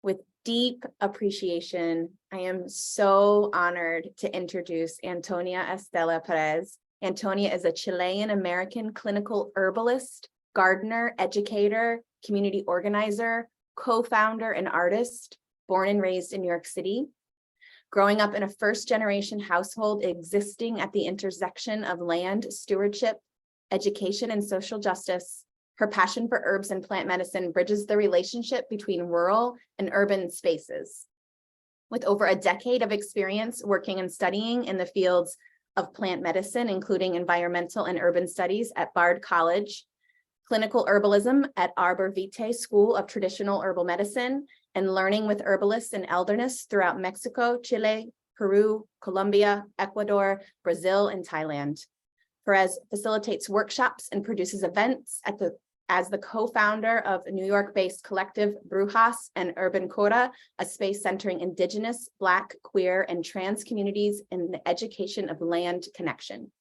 With deep appreciation, I am so honored to introduce Antonia Estela Pérez. Antonia is a Chilean-American clinical herbalist, gardener, educator, community organizer, co-founder, and artist, born and raised in New York City. Growing up in a first-generation household existing at the intersection of land stewardship, education, and social justice, her passion for herbs and plant medicine bridges the relationship between rural and urban spaces. With over a decade of experience working and studying in the fields of plant medicine, including environmental and urban studies at Bard College, clinical herbalism at Arbor Vitae School of Traditional Herbal Medicine, and learning with herbalists and elderness throughout Mexico, Chile, Peru, Colombia, Ecuador, Brazil, and Thailand. Pérez facilitates workshops and produces events as the co-founder of New York-based collective Brujas and Urban Cora, a space centering Indigenous, Black, queer, and trans communities in the education of land connection.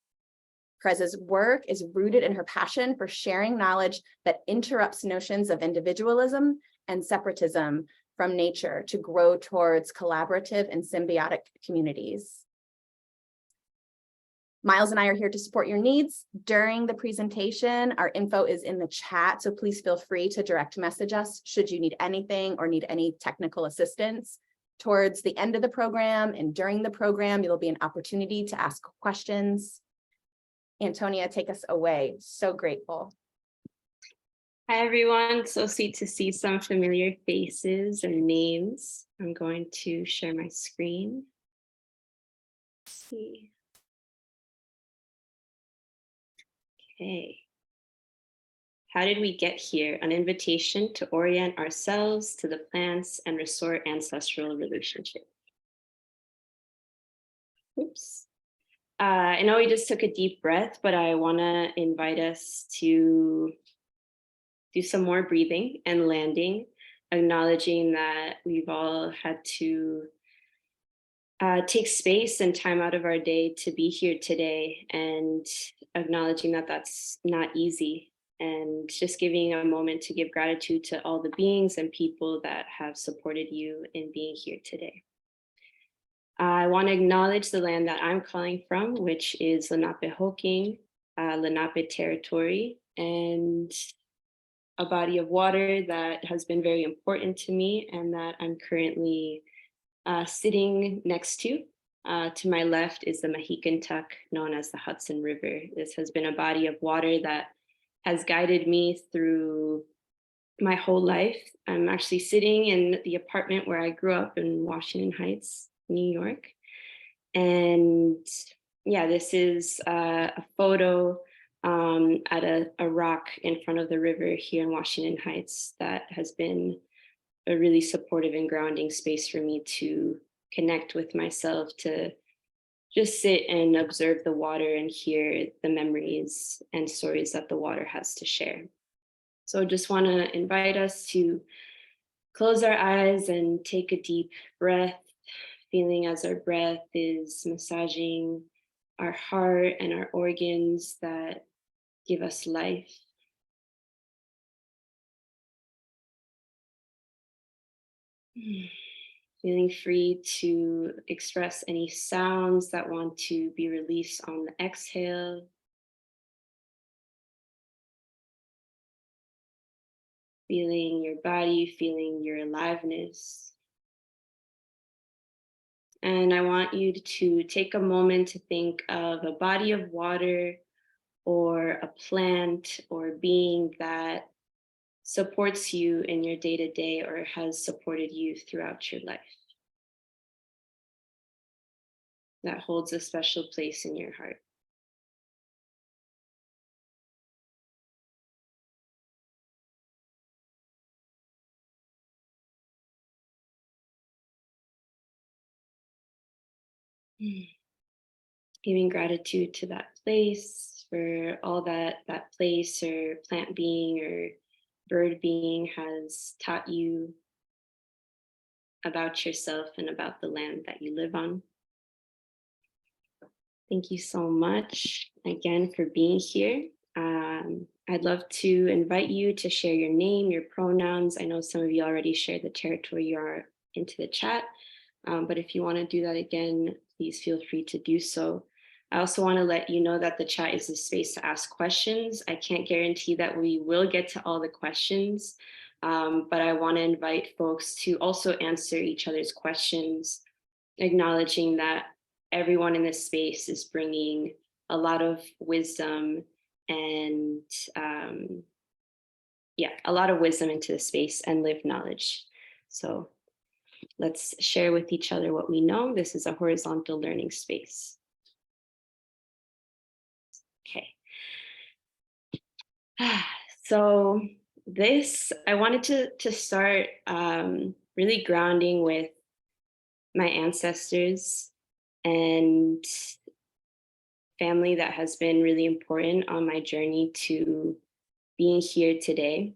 Pérez's work is rooted in her passion for sharing knowledge that interrupts notions of individualism and separatism from nature to grow towards collaborative and symbiotic communities. Miles and I are here to support your needs during the presentation. Our info is in the chat, so please feel free to direct message us should you need anything or need any technical assistance. Towards the end of the program and during the program, there will be an opportunity to ask questions. Antonia, take us away. So grateful. Hi, everyone. So sweet to see some familiar faces and names. I'm going to share my screen. Let's see. Okay. How did we get here? An invitation to orient ourselves to the plants and restore ancestral relationship. Oops. I know we just took a deep breath, but I want to invite us to do some more breathing and landing, acknowledging that we've all had to take space and time out of our day to be here today, and acknowledging that that's not easy, and just giving a moment to give gratitude to all the beings and people that have supported you in being here today. I want to acknowledge the land that I'm calling from, which is Lenape-Hoking, Lenape territory, and a body of water that has been very important to me and that I'm currently sitting next to. To my left is the Mohican Tuck, known as the Hudson River. This has been a body of water that has guided me through my whole life. I'm actually sitting in the apartment where I grew up in Washington Heights, New York. And yeah, this is a photo at a rock in front of the river here in Washington Heights that has been a really supportive and grounding space for me to connect with myself, to just sit and observe the water and hear the memories and stories that the water has to share. So I just want to invite us to close our eyes and take a deep breath, feeling as our breath is massaging our heart and our organs that give us life. Feeling free to express any sounds that want to be released on the exhale. Feeling your body, feeling your aliveness. And I want you to take a moment to think of a body of water or a plant or being that supports you in your day-to-day or has supported you throughout your life, that holds a special place in your heart. Giving gratitude to that place for all that that place or plant being or bird being has taught you about yourself and about the land that you live on. Thank you so much again for being here. I'd love to invite you to share your name, your pronouns. I know some of you already shared the territory you are into the chat, but if you want to do that again, please feel free to do so. I also want to let you know that the chat is a space to ask questions. I can't guarantee that we will get to all the questions, but I want to invite folks to also answer each other's questions, acknowledging that everyone in this space is bringing a lot of wisdom and a lot of wisdom into the space and lived knowledge. So let's share with each other what we know. This is a horizontal learning space. Okay. So I wanted to start really grounding with my ancestors and family that has been really important on my journey to being here today.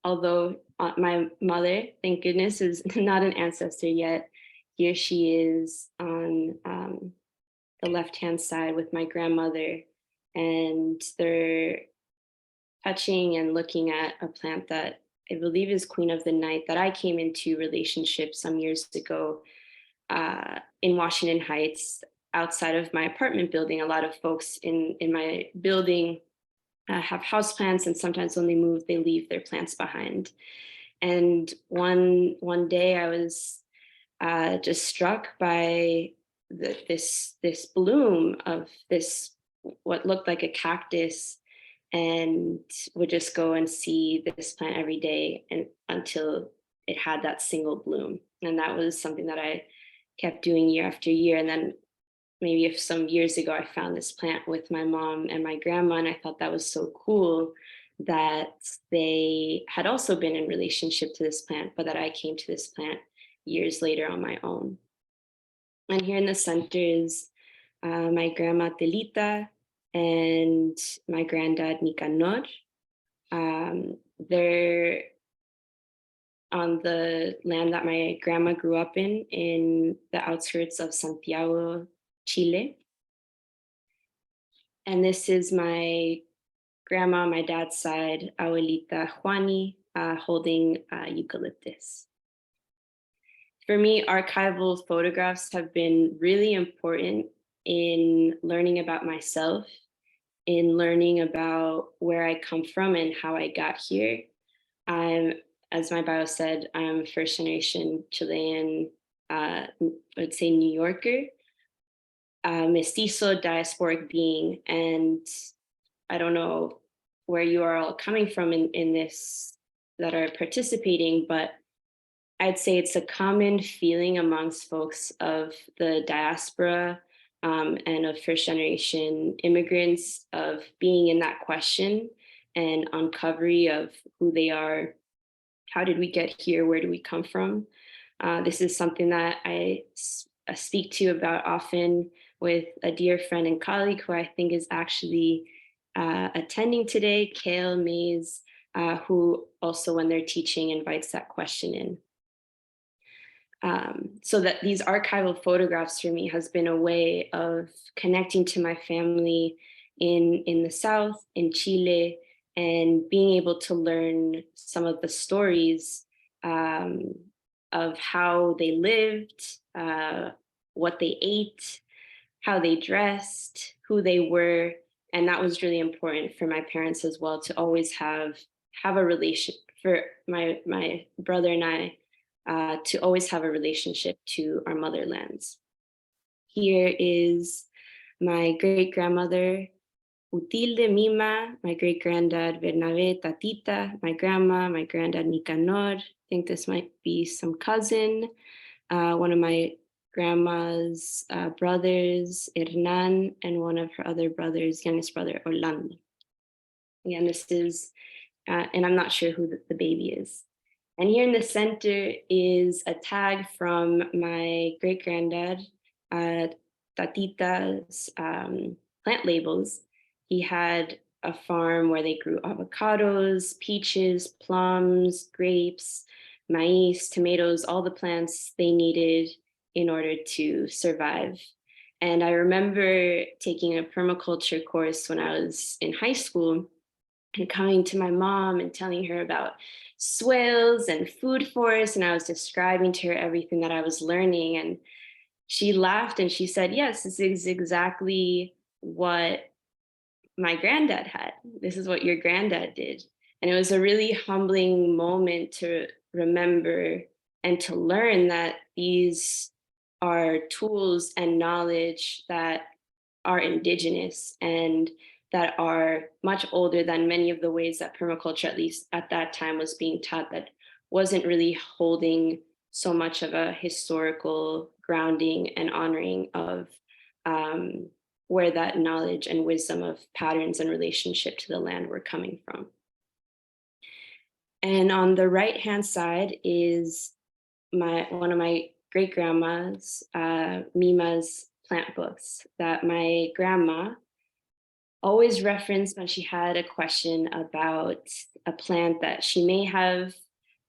Although my mother, thank goodness, is not an ancestor yet, here she is on the left-hand side with my grandmother, and they're touching and looking at a plant that I believe is Queen of the Night that I came into relationship some years ago in Washington Heights, outside of my apartment building. A lot of folks in my building have houseplants, and sometimes when they move, they leave their plants behind. And one day I was just struck by this bloom of this, what looked like a cactus, and would just go and see this plant every day and until it had that single bloom. And that was something that I kept doing year after year. And then maybe if some years ago, I found this plant with my mom and my grandma, and I thought that was so cool that they had also been in relationship to this plant, but that I came to this plant years later on my own. And here in the center is my grandma Telita and my granddad Nicanor. They're on the land that my grandma grew up in the outskirts of Santiago, Chile. And this is my grandma, my dad's side, Abuelita Juani, holding eucalyptus. For me, archival photographs have been really important in learning about myself, in learning about where I come from and how I got here. As my bio said, I'm first generation Chilean, I would say New Yorker, mestizo diasporic being. And I don't know where you are all coming from in this that are participating, but I'd say it's a common feeling amongst folks of the diaspora and of first generation immigrants of being in that question and uncovery of who they are. How did we get here? Where do we come from? This is something that I speak to about often with a dear friend and colleague who I think is actually attending today, Kale Mays, who also when they're teaching invites that question in. So that these archival photographs for me has been a way of connecting to my family in the South, in Chile, and being able to learn some of the stories of how they lived, what they ate, how they dressed, who they were. And that was really important for my parents as well, to always have a relation, for my brother and I, to always have a relationship to our motherlands. Here is my great-grandmother, Utilde Mima, my great-granddad, Bernabe Tatita, my grandma, my granddad, Nicanor. I think this might be some cousin. One of my grandma's brothers, Hernan, and one of her other brothers, youngest brother, Orlando. Again, this is, and I'm not sure who the baby is. And here in the center is a tag from my great-granddad, Tatita's plant labels. He had a farm where they grew avocados, peaches, plums, grapes, maize, tomatoes, all the plants they needed in order to survive. And I remember taking a permaculture course when I was in high school and coming to my mom and telling her about swales and food forests. And I was describing to her everything that I was learning. And she laughed and she said, yes, this is exactly what my granddad had. This is what your granddad did. And it was a really humbling moment to remember and to learn that these are tools and knowledge that are indigenous and that are much older than many of the ways that permaculture, at least at that time, was being taught, that wasn't really holding so much of a historical grounding and honoring of where that knowledge and wisdom of patterns and relationship to the land were coming from. And on the right hand side is one of my great grandma's, Mima's plant books that my grandma always referenced when she had a question about a plant that she may have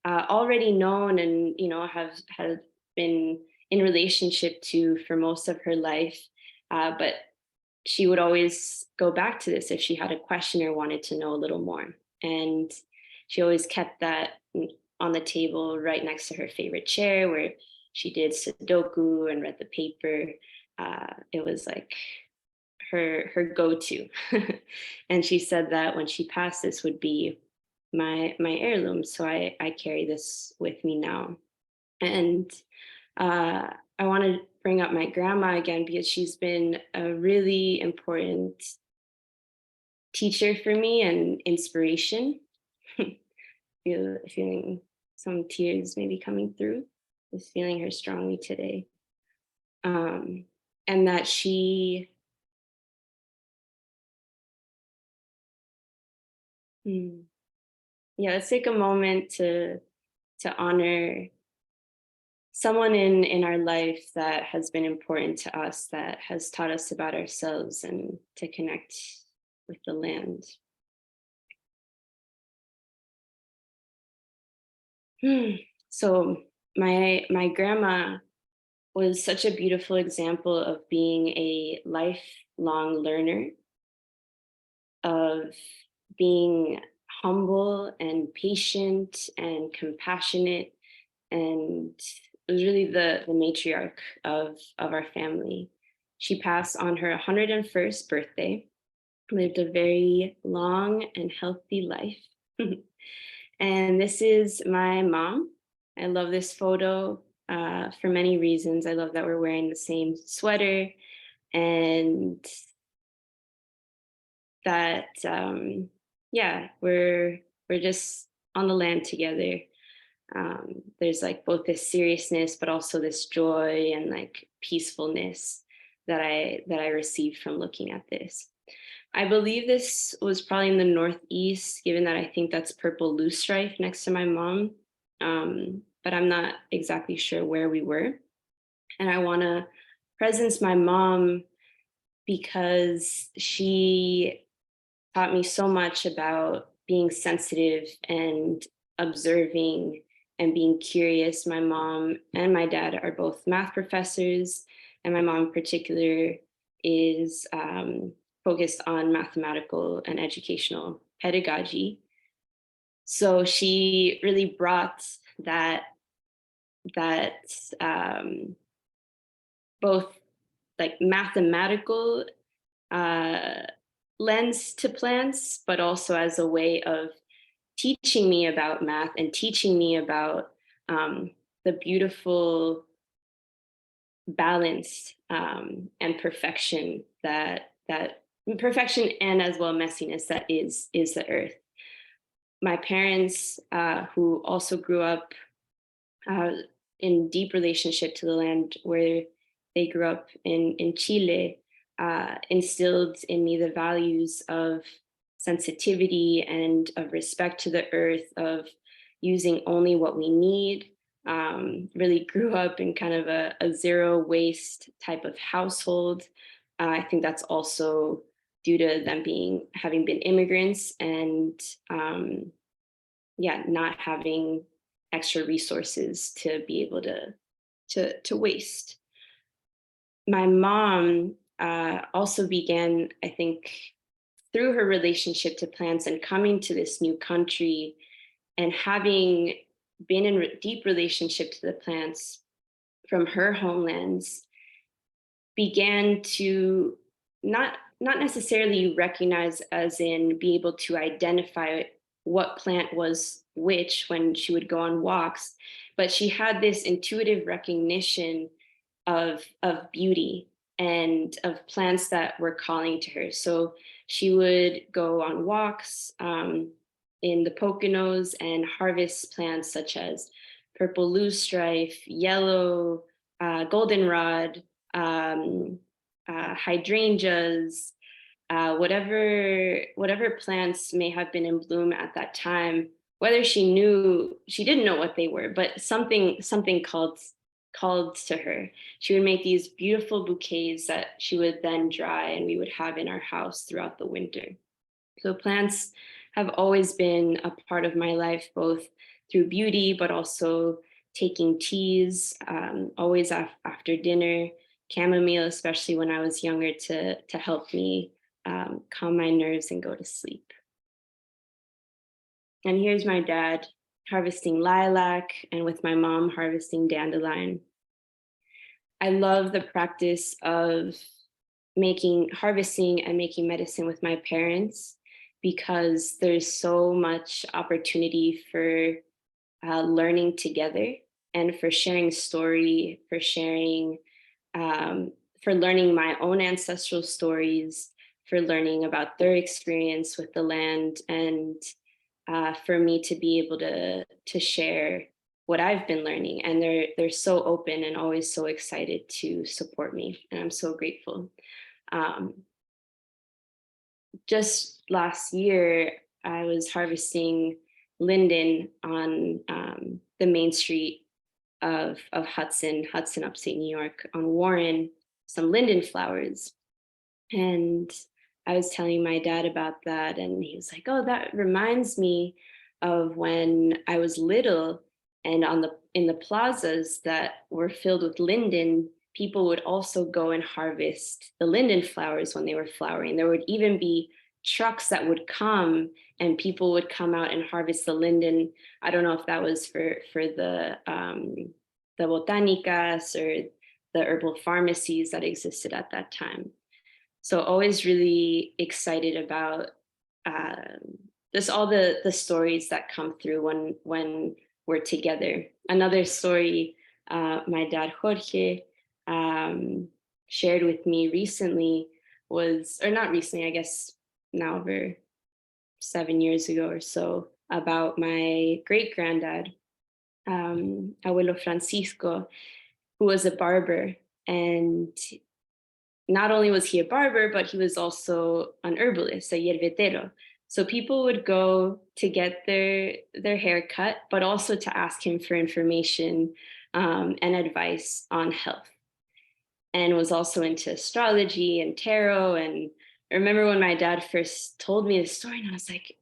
already known and have been in relationship to for most of her life, but she would always go back to this if she had a question or wanted to know a little more. And she always kept that on the table right next to her favorite chair where she did Sudoku and read the paper. It was like her go-to. And she said that when she passed, this would be my heirloom. So I carry this with me now. And I want to bring up my grandma again because she's been a really important teacher for me and inspiration. Feeling some tears maybe coming through, just feeling her strongly today. And that she yeah, let's take a moment to honor someone in our life that has been important to us, that has taught us about ourselves and to connect with the land. So my grandma was such a beautiful example of being a lifelong learner, of being humble and patient and compassionate, and it was really the matriarch of our family. She passed on her 101st birthday, lived a very long and healthy life. And this is my mom. I love this photo for many reasons. I love that we're wearing the same sweater, and that we're just on the land together. There's like both this seriousness but also this joy and like peacefulness that I received from looking at this. I believe this was probably in the Northeast, given that I think that's purple loosestrife next to my mom, but I'm not exactly sure where we were. And I want to presence my mom because she taught me so much about being sensitive and observing and being curious. My mom and my dad are both math professors, and my mom in particular is focused on mathematical and educational pedagogy. So she really brought that both like mathematical lens to plants, but also as a way of teaching me about math and teaching me about the beautiful balance and perfection that perfection and as well messiness that is the earth. My parents, who also grew up in deep relationship to the land where they grew up in Chile, instilled in me the values of sensitivity and of respect to the earth, of using only what we need. Really grew up in kind of a zero waste type of household. I think that's also due to them having been immigrants and not having extra resources to be able to waste. my mom also began, I think, through her relationship to plants and coming to this new country and having been in deep relationship to the plants from her homelands, began to not necessarily recognize, as in be able to identify what plant was which when she would go on walks, but she had this intuitive recognition of beauty and of plants that were calling to her. So she would go on walks in the Poconos and harvest plants such as purple loosestrife, yellow goldenrod, hydrangeas, whatever plants may have been in bloom at that time. Whether she didn't know what they were, but something called to her. She would make these beautiful bouquets that she would then dry and we would have in our house throughout the winter. So plants have always been a part of my life, both through beauty, but also taking teas, always after dinner, chamomile, especially when I was younger, to help me calm my nerves and go to sleep. And here's my dad harvesting lilac, and with my mom harvesting dandelion. I love the practice of harvesting and making medicine with my parents, because there's so much opportunity for learning together and for sharing story, for sharing, for learning my own ancestral stories, for learning about their experience with the land, and for me to be able to share what I've been learning. And they're so open and always so excited to support me, and I'm so grateful. Just last year, I was harvesting linden on the main street of Hudson, upstate New York, on Warren, some linden flowers. And I was telling my dad about that, and he was like, "Oh, that reminds me of when I was little, and in the plazas that were filled with linden, people would also go and harvest the linden flowers when they were flowering. There would even be trucks that would come, and people would come out and harvest the linden." I don't know if that was for the botanicas or the herbal pharmacies that existed at that time. So always really excited about just all the stories that come through when we're together. Another story my dad Jorge shared with me recently was, or not recently, I guess now over 7 years ago or so, about my great granddad, Abuelo Francisco, who was a barber. And not only was he a barber, but he was also an herbalist, a hierbetero. So people would go to get their hair cut, but also to ask him for information and advice on health. And was also into astrology and tarot. And I remember when my dad first told me this story, and I was like,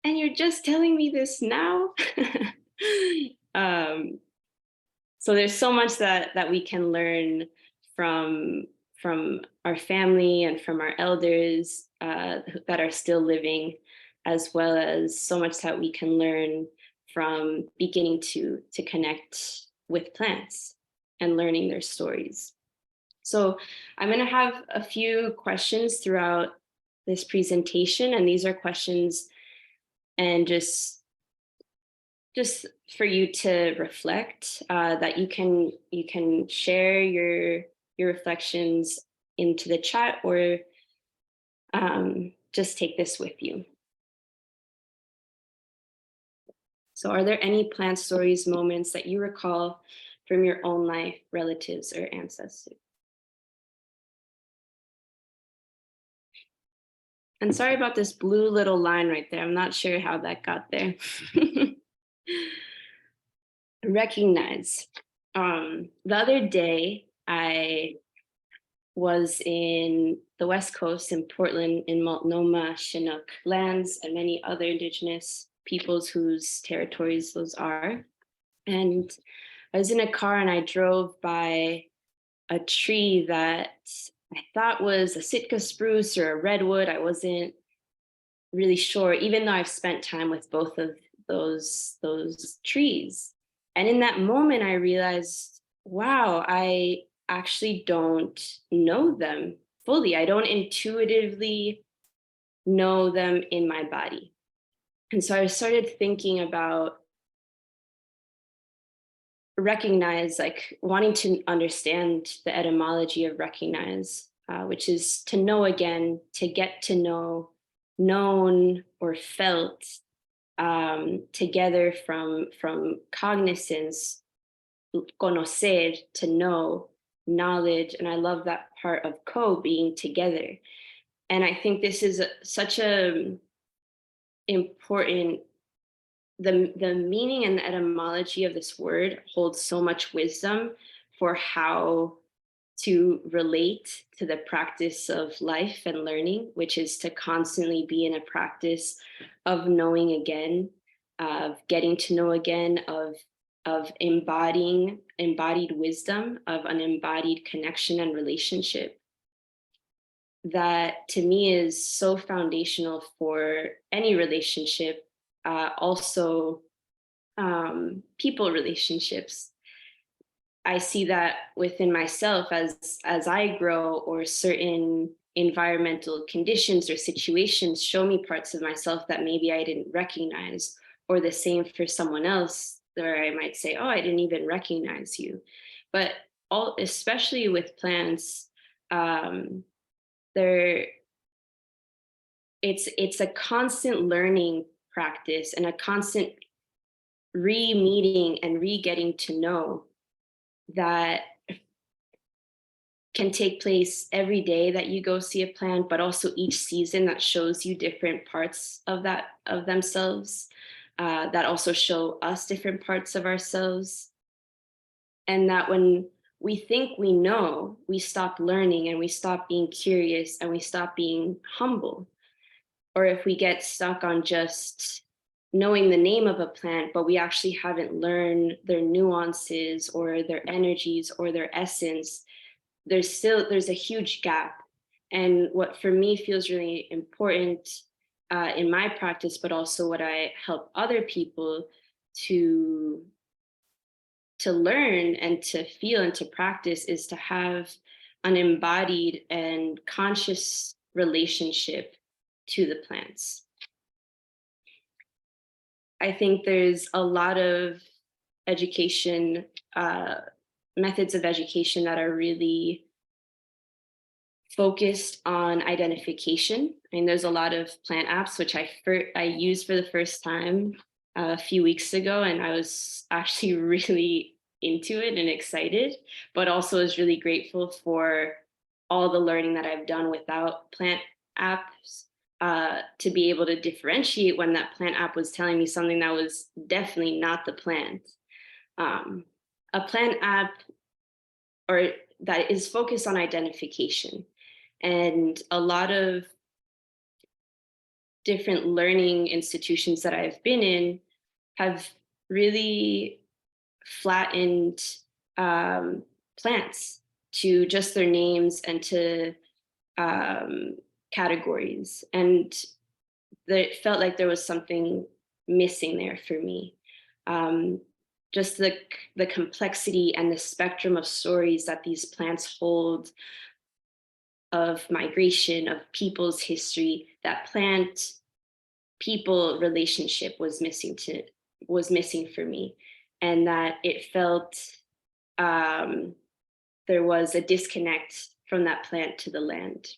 "And you're just telling me this now?" So there's so much that we can learn from our family and from our elders that are still living, as well as so much that we can learn from beginning to connect with plants and learning their stories. So I'm going to have a few questions throughout this presentation, and these are questions and just for you to reflect, that you can share your reflections into the chat, or just take this with you. So are there any plant stories, moments that you recall from your own life, relatives, or ancestors? And sorry about this blue little line right there. I'm not sure how that got there. Recognize. The other day, I was in the West Coast in Portland, in Multnomah, Chinook lands, and many other indigenous peoples whose territories those are. And I was in a car and I drove by a tree that I thought was a Sitka spruce or a redwood. I wasn't really sure, even though I've spent time with both of those trees. And in that moment, I realized, wow, I actually don't know them fully. I don't intuitively know them in my body. And so I started thinking about recognize, like wanting to understand the etymology of recognize, which is to know again, to get to know, known or felt, together from cognizance, conocer, to know, knowledge. And I love that part of co, being together. And I think this is such a important, the meaning and the etymology of this word holds so much wisdom for how to relate to the practice of life and learning, which is to constantly be in a practice of knowing again, of getting to know again, of embodied wisdom, of an embodied connection and relationship. That to me is so foundational for any relationship, also people relationships. I see that within myself as I grow, or certain environmental conditions or situations show me parts of myself that maybe I didn't recognize, or the same for someone else, where I might say, oh, I didn't even recognize you. But especially with plants, it's a constant learning practice and a constant re-meeting and re-getting to know that can take place every day that you go see a plant, but also each season that shows you different parts of themselves, that also show us different parts of ourselves. And that when we think we know, we stop learning and we stop being curious and we stop being humble. Or if we get stuck on just knowing the name of a plant, but we actually haven't learned their nuances or their energies or their essence, there's a huge gap. And what for me feels really important in my practice, but also what I help other people to learn and to feel and to practice, is to have an embodied and conscious relationship to the plants. I think there's a lot of education, methods of education that are really focused on identification. I mean, there's a lot of plant apps, which I used for the first time a few weeks ago, and I was actually really into it and excited, but also was really grateful for all the learning that I've done without plant apps, to be able to differentiate when that plant app was telling me something that was definitely not the plant. A plant app, or that is focused on identification, and a lot of different learning institutions that I've been in have really flattened plants to just their names and to categories. And it felt like there was something missing there for me. Just the complexity and the spectrum of stories that these plants hold, of migration, of people's history, that plant people relationship was missing for me. And that it felt there was a disconnect from that plant to the land.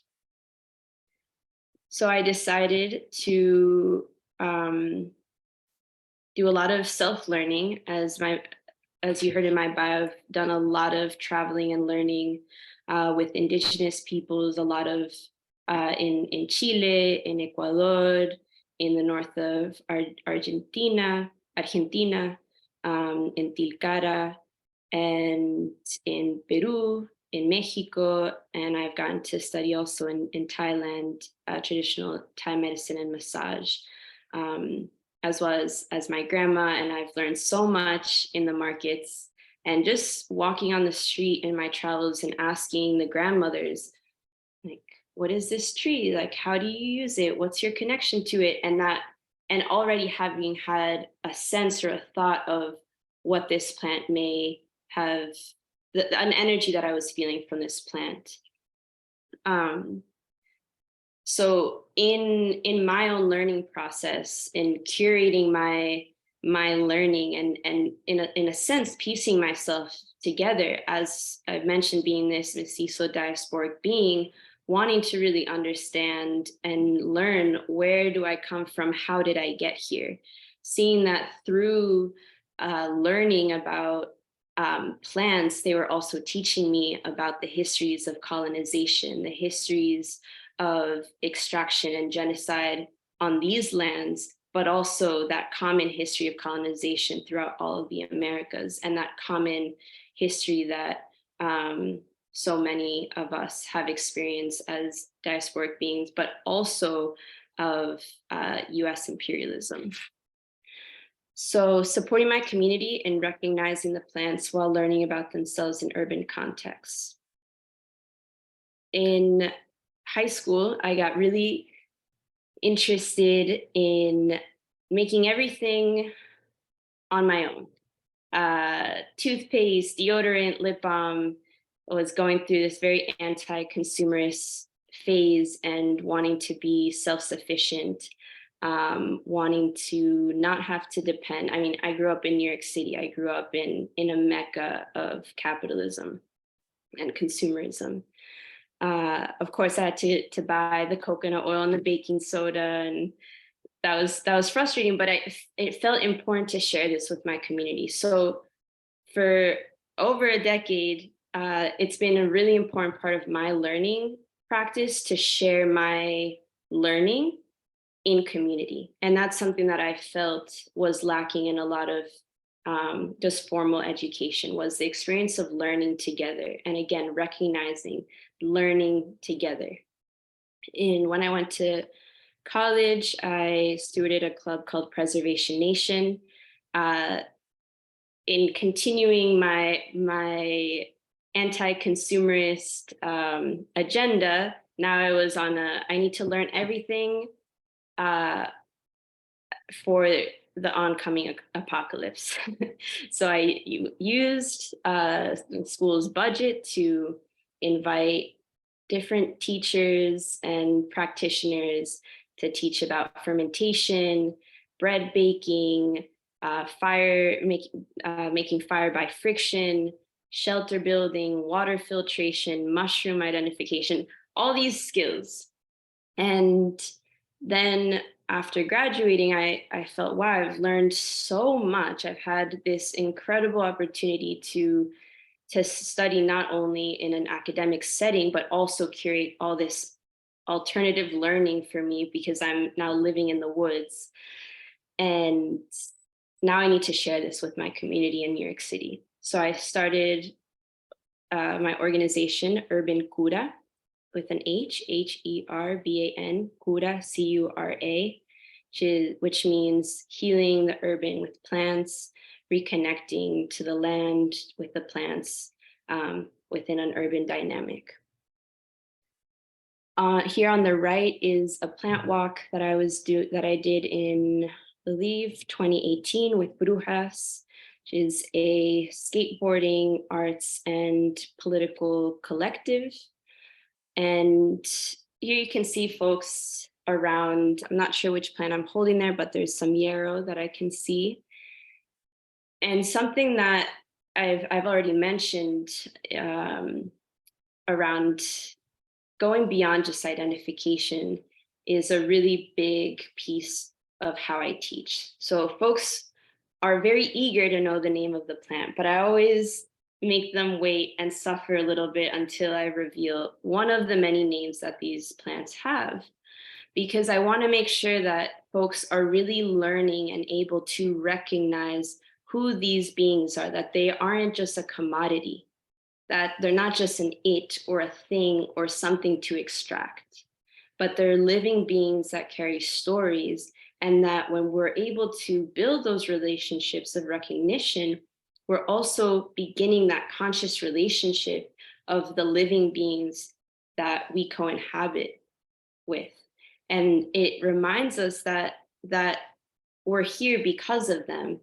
So I decided to do a lot of self-learning. As you heard in my bio, I've done a lot of traveling and learning with indigenous peoples, a lot of in Chile, in Ecuador, in the north of Argentina, in Tilcara, and in Peru, in Mexico, and I've gotten to study also in Thailand, traditional Thai medicine and massage, as well as my grandma. And I've learned so much in the markets And just walking on the street in my travels and asking the grandmothers, like, what is this tree? Like, how do you use it? What's your connection to it? And already having had a sense or a thought of what this plant may have, an energy that I was feeling from this plant. So in my own learning process, in curating my learning and in a sense piecing myself together, as I've mentioned, being this mestizo diasporic being, wanting to really understand and learn, where do I come from, how did I get here, seeing that through learning about plants, they were also teaching me about the histories of colonization, the histories of extraction and genocide on these lands, but also that common history of colonization throughout all of the Americas, and that common history that so many of us have experienced as diasporic beings, but also of US imperialism. So supporting my community and recognizing the plants while learning about themselves in urban contexts. In high school, I got really interested in making everything on my own. Toothpaste, deodorant, lip balm. I was going through this very anti-consumerist phase and wanting to be self-sufficient, wanting to not have to depend. I mean, I grew up in New York City. I grew up in a mecca of capitalism and consumerism. Of course, I had to buy the coconut oil and the baking soda, and that was frustrating. But it felt important to share this with my community. So for over a decade, it's been a really important part of my learning practice to share my learning in community, and that's something that I felt was lacking in a lot of just formal education, was the experience of learning together, and again recognizing learning together. And when I went to college, I stewarded a club called Preservation Nation. In continuing my anti-consumerist agenda, now I was on I need to learn everything for the oncoming apocalypse. So I used the school's budget to invite different teachers and practitioners to teach about fermentation, bread baking, making fire by friction, shelter building, water filtration, mushroom identification, all these skills. And then after graduating, I felt, wow, I've learned so much. I've had this incredible opportunity to study not only in an academic setting, but also curate all this alternative learning for me, because I'm now living in the woods. And now I need to share this with my community in New York City. So I started my organization, Urban Cura, with an H, Herban, Cura, Cura, which means healing the urban with plants, reconnecting to the land with the plants within an urban dynamic. Here on the right is a plant walk that I did in, I believe, 2018 with Brujas, which is a skateboarding, arts, and political collective. And here you can see folks around. I'm not sure which plant I'm holding there, but there's some yarrow that I can see. And something that I've already mentioned around going beyond just identification is a really big piece of how I teach. So folks are very eager to know the name of the plant, but I always make them wait and suffer a little bit until I reveal one of the many names that these plants have, because I want to make sure that folks are really learning and able to recognize who these beings are, that they aren't just a commodity, that they're not just an it or a thing or something to extract, but they're living beings that carry stories, and that when we're able to build those relationships of recognition, we're also beginning that conscious relationship of the living beings that we co-inhabit with. And it reminds us that we're here because of them,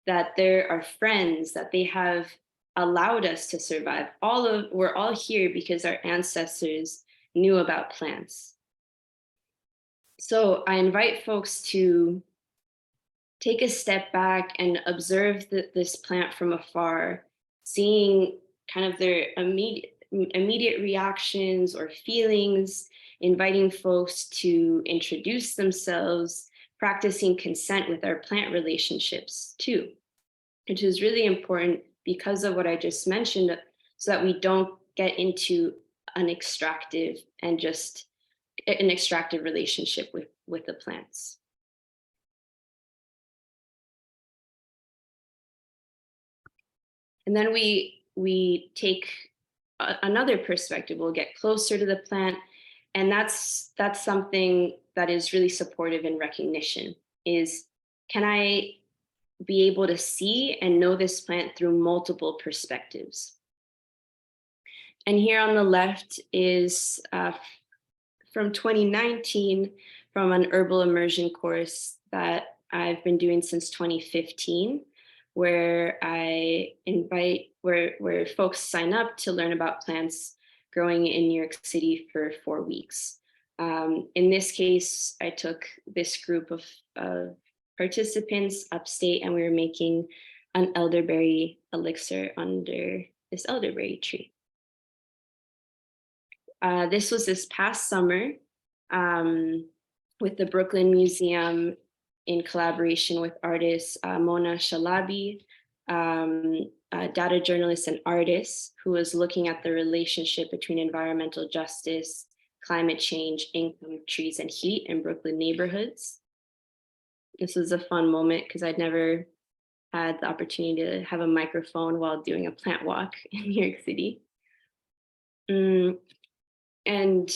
that they're our friends, that they have allowed us to survive. We're all here because our ancestors knew about plants. So I invite folks to take a step back and observe this plant from afar, seeing kind of their immediate reactions or feelings, inviting folks to introduce themselves, practicing consent with our plant relationships too, which is really important because of what I just mentioned, so that we don't get into an extractive relationship with the plants. And then we take another perspective. We'll get closer to the plant, and that's something that is really supportive in recognition. Is, can I be able to see and know this plant through multiple perspectives? And here on the left is from 2019, from an herbal immersion course that I've been doing since 2015, where I invite, where folks sign up to learn about plants growing in New York City for 4 weeks. In this case, I took this group of participants upstate, and we were making an elderberry elixir under this elderberry tree. This was this past summer with the Brooklyn Museum in collaboration with artist Mona Shalabi, a data journalist and artist who was looking at the relationship between environmental justice, climate change, income, trees, and heat in Brooklyn neighborhoods. This was a fun moment because I'd never had the opportunity to have a microphone while doing a plant walk in New York City. And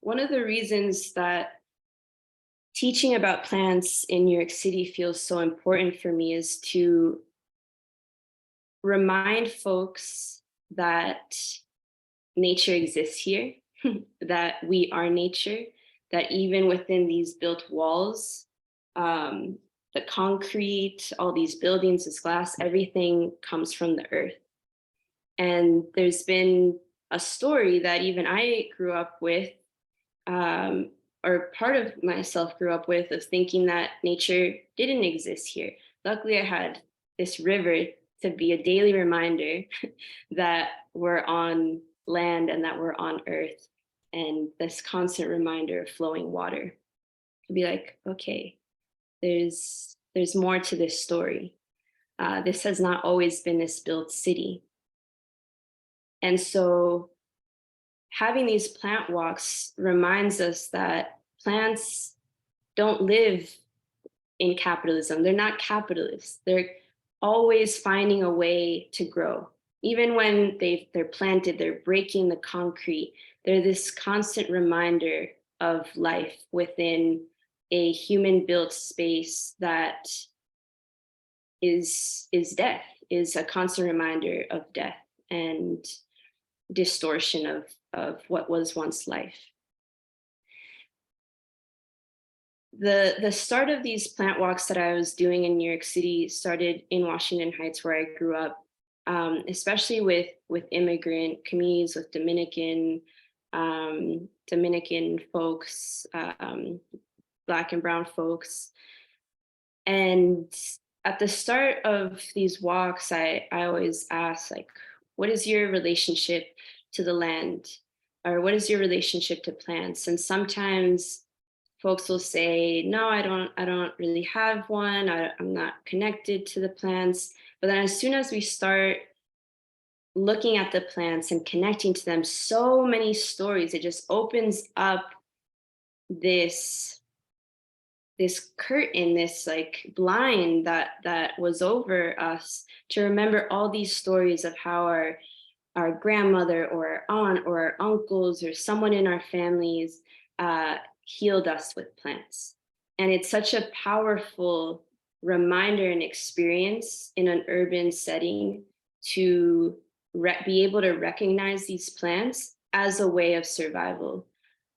one of the reasons that teaching about plants in New York City feels so important for me is to remind folks that nature exists here, that we are nature, that even within these built walls, the concrete, all these buildings, this glass, everything comes from the earth. And there's been a story that even I grew up with, or part of myself grew up with, of thinking that nature didn't exist here. Luckily, I had this river to be a daily reminder that we're on land and that we're on earth, and this constant reminder of flowing water. To be like, okay, there's more to this story. This has not always been this built city. And so having these plant walks reminds us that plants don't live in capitalism. They're not capitalists. They're always finding a way to grow. Even when they're planted, they're breaking the concrete. They're this constant reminder of life within a human-built space that is death, is a constant reminder of death and distortion of what was once life. The start of these plant walks that I was doing in New York City started in Washington Heights, where I grew up, especially with immigrant communities, with Dominican folks, Black and brown folks. And at the start of these walks, I always ask, like, what is your relationship to the land? Or what is your relationship to plants? And sometimes folks will say, no, I don't really have one. I'm not connected to the plants. But then as soon as we start looking at the plants and connecting to them, so many stories, it just opens up this curtain, this like blind that was over us, to remember all these stories of how our grandmother or our aunt or our uncles or someone in our families healed us with plants. And it's such a powerful reminder and experience in an urban setting to be able to recognize these plants as a way of survival,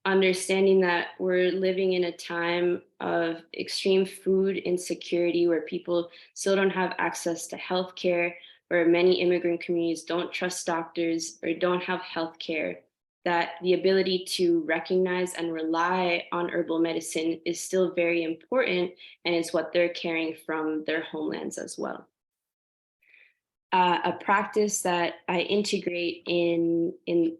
understanding that we're living in a time of extreme food insecurity where people still don't have access to healthcare, where many immigrant communities don't trust doctors or don't have healthcare, that the ability to recognize and rely on herbal medicine is still very important, and it's what they're carrying from their homelands as well. A practice that I integrate in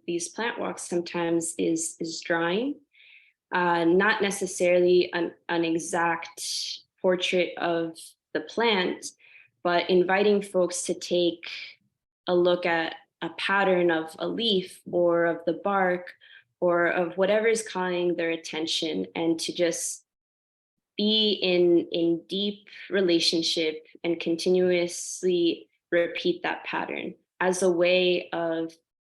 these plant walks sometimes is drawing. Not necessarily an exact portrait of the plant, but inviting folks to take a look at a pattern of a leaf or of the bark or of whatever is calling their attention, and to just be in deep relationship and continuously repeat that pattern as a way of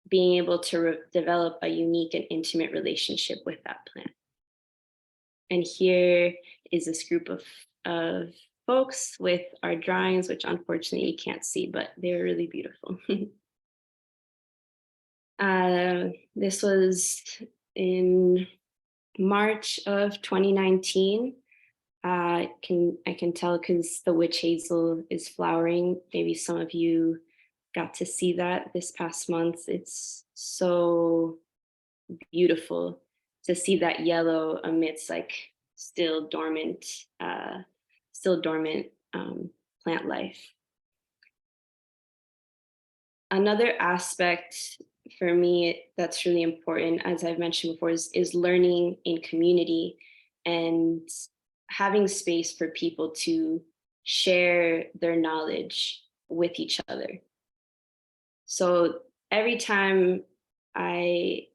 being able to develop a unique and intimate relationship with that plant. And here is this group of folks with our drawings, which unfortunately you can't see, but they're really beautiful. This was in March of 2019. I can tell because the witch hazel is flowering. Maybe some of you got to see that this past month. It's so beautiful to see that yellow amidst like still dormant plant life. Another aspect for me that's really important, as I've mentioned before, is learning in community and having space for people to share their knowledge with each other. So every time I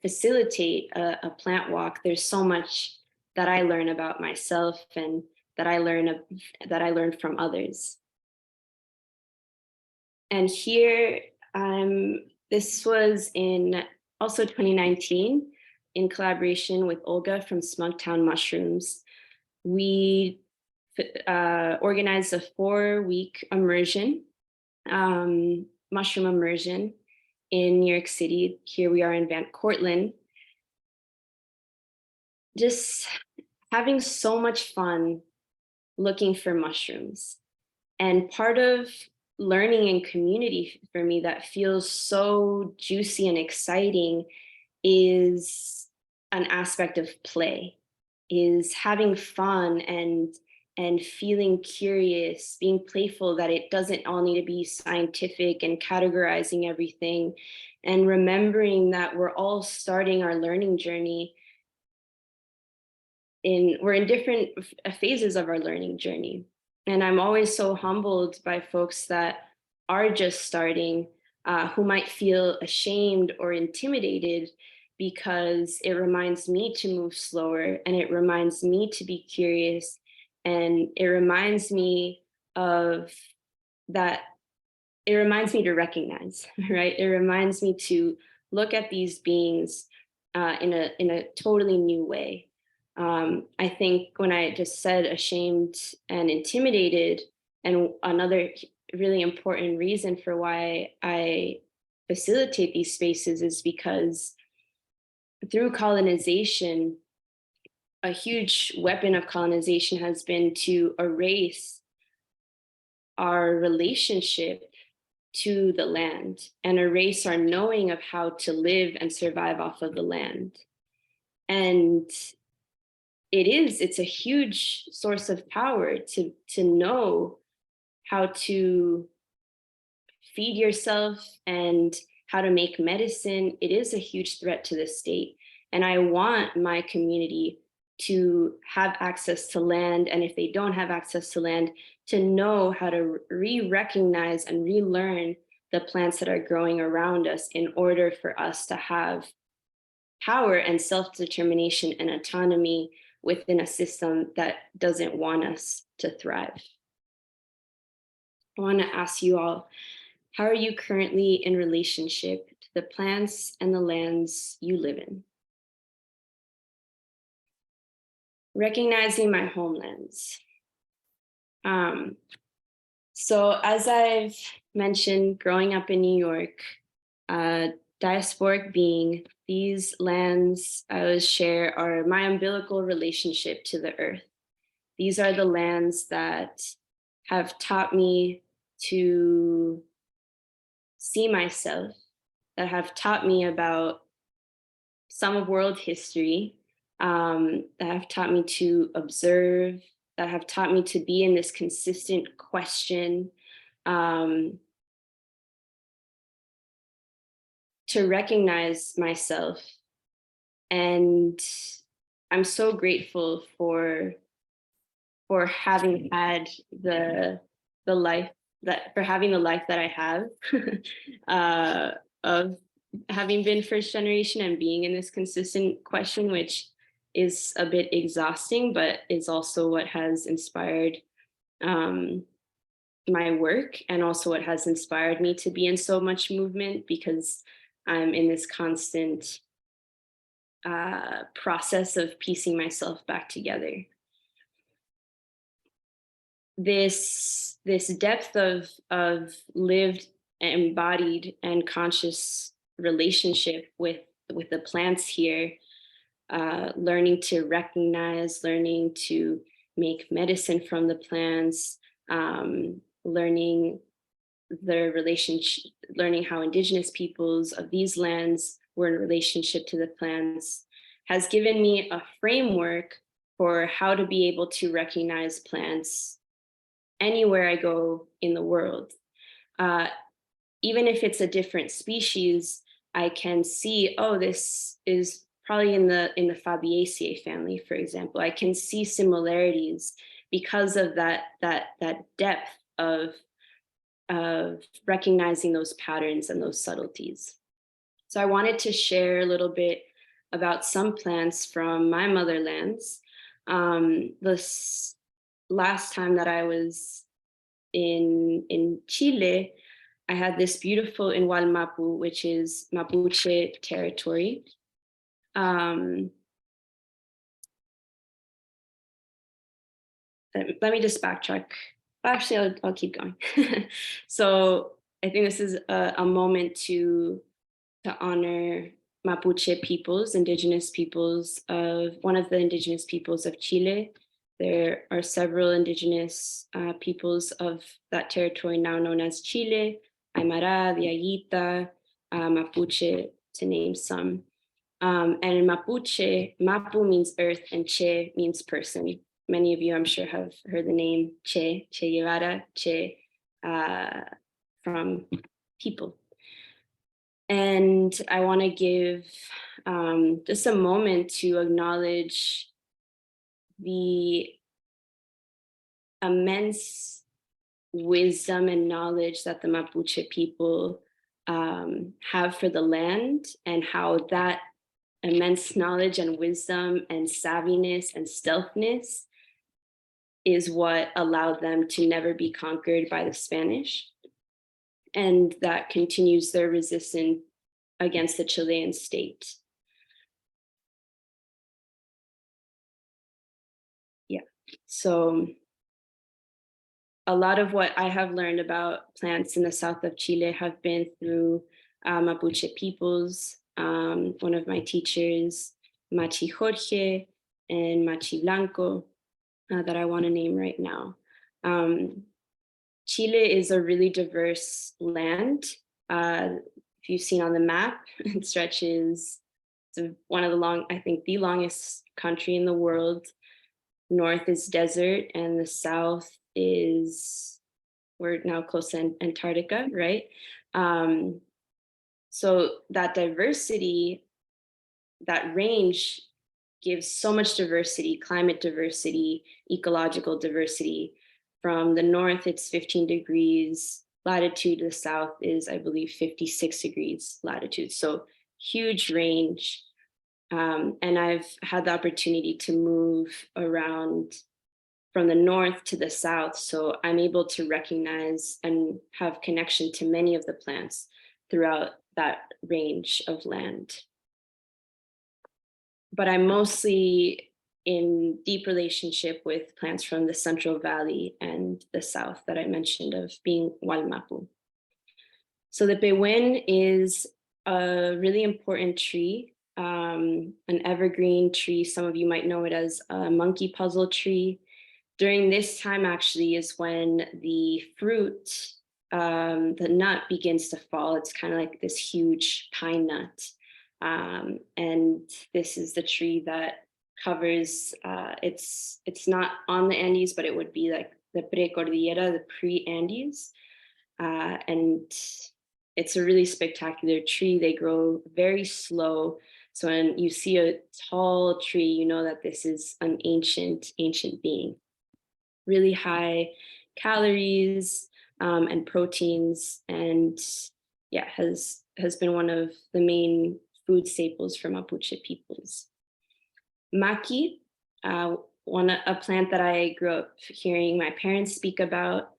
facilitate a plant walk, there's so much that I learn about myself and that I learn from others. And here, this was in also 2019, in collaboration with Olga from Smugtown Mushrooms. We organized a 4-week immersion, mushroom immersion in New York City. Here we are in Cortland. Just having so much fun looking for mushrooms. And part of learning in community for me that feels so juicy and exciting is an aspect of play, is having fun and feeling curious, being playful, that it doesn't all need to be scientific and categorizing everything, and remembering that we're all starting our learning journey. We're in different phases of our learning journey. And I'm always so humbled by folks that are just starting, who might feel ashamed or intimidated, because it reminds me to move slower, and it reminds me to be curious, and it reminds me of that. It reminds me to recognize, right? It reminds me to look at these beings in a totally new way. I think when I just said ashamed and intimidated, and another really important reason for why I facilitate these spaces is because through colonization, a huge weapon of colonization has been to erase our relationship to the land and erase our knowing of how to live and survive off of the land. And it's a huge source of power to know how to feed yourself and how to make medicine. It is a huge threat to the state. And I want my community to have access to land, and if they don't have access to land, to know how to re-recognize and relearn the plants that are growing around us in order for us to have power and self-determination and autonomy within a system that doesn't want us to thrive. I want to ask you all, how are you currently in relationship to the plants and the lands you live in? Recognizing my homelands. So as I've mentioned, growing up in New York, diasporic being, these lands I always share are my umbilical relationship to the earth. These are the lands that have taught me to see myself, that have taught me about some of world history, that have taught me to observe, that have taught me to be in this consistent question, to recognize myself. And I'm so grateful for having had the life for having the life that I have, of having been first generation and being in this consistent question, which is a bit exhausting, but is also what has inspired my work, and also what has inspired me to be in so much movement, because I'm in this constant process of piecing myself back together. This depth of lived, embodied, and conscious relationship with the plants here, learning to recognize, learning to make medicine from the plants, learning their relationship, learning how indigenous peoples of these lands were in relationship to the plants, has given me a framework for how to be able to recognize plants anywhere I go in the world. Even if it's a different species, I can see, oh, this is probably in the Fabiaceae family, for example. I can see similarities because of that depth of recognizing those patterns and those subtleties. So I wanted to share a little bit about some plants from my motherlands. This last time that I was in Chile, I had this beautiful in Mapu, which is Mapuche territory. Let me just backtrack. Actually, I'll keep going. So I think this is a moment to honor Mapuche peoples, indigenous peoples of one of the indigenous peoples of Chile. There are several indigenous peoples of that territory now known as Chile, Aymara, Diaguita, Mapuche, to name some. And in Mapuche, Mapu means earth and Che means person. Many of you, I'm sure, have heard the name Che Guevara, Che, from people. And I want to give just a moment to acknowledge the immense wisdom and knowledge that the Mapuche people have for the land, and how that immense knowledge and wisdom and savviness and stealthiness is what allowed them to never be conquered by the Spanish. And that continues their resistance against the Chilean state. Yeah, so a lot of what I have learned about plants in the south of Chile have been through Mapuche peoples. One of my teachers, Machi Jorge and Machi Blanco, that I want to name right now. Chile is a really diverse land. If you've seen on the map, it stretches to one of the longest country in the world. North is desert, and the south is, we're now close to Antarctica, right? So that diversity, that range gives so much diversity, climate diversity, ecological diversity. From the north, it's 15 degrees latitude. The south is, I believe, 56 degrees latitude. So huge range. And I've had the opportunity to move around from the north to the south. So I'm able to recognize and have connection to many of the plants throughout that range of land. But I'm mostly in deep relationship with plants from the Central Valley and the South that I mentioned of being Walmapu. So the Bhagwan is a really important tree, an evergreen tree. Some of you might know it as a monkey puzzle tree. During this time actually is when the fruit, the nut begins to fall. It's kind of like this huge pine nut. And this is the tree that covers, it's not on the Andes, but it would be like the Precordillera, the pre-Andes. And it's a really spectacular tree. They grow very slow. So when you see a tall tree, you know that this is an ancient being. Really high calories and proteins, and yeah, has been one of the main food staples for Mapuche peoples. Maki, a plant that I grew up hearing my parents speak about,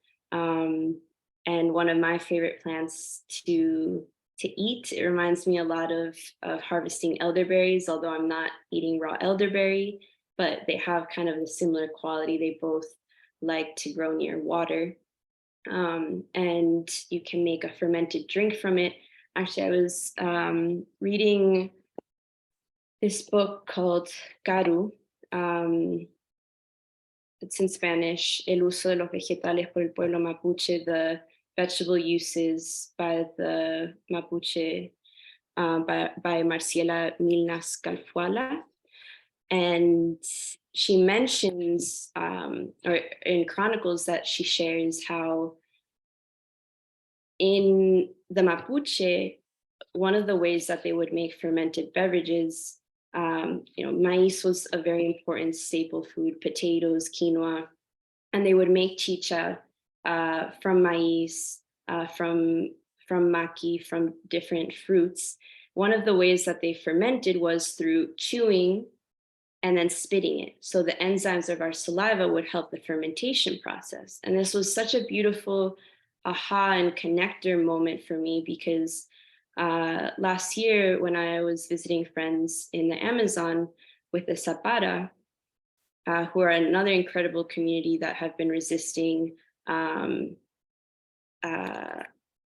and one of my favorite plants to eat. It reminds me a lot of harvesting elderberries, although I'm not eating raw elderberry, but they have kind of a similar quality. They both like to grow near water. And you can make a fermented drink from it. Actually, I was reading this book called Caru. It's in Spanish, El uso de los vegetales por el pueblo mapuche, the vegetable uses by the Mapuche, by Marciela Milnas Calfuala. And she mentions, or in Chronicles, that she shares how in the Mapuche, one of the ways that they would make fermented beverages, maize was a very important staple food, potatoes, quinoa, and they would make chicha from maize, from maki, from different fruits. One of the ways that they fermented was through chewing and then spitting it. So the enzymes of our saliva would help the fermentation process. And this was such a beautiful aha and connector moment for me, because last year when I was visiting friends in the Amazon with the Zapara, who are another incredible community that have been resisting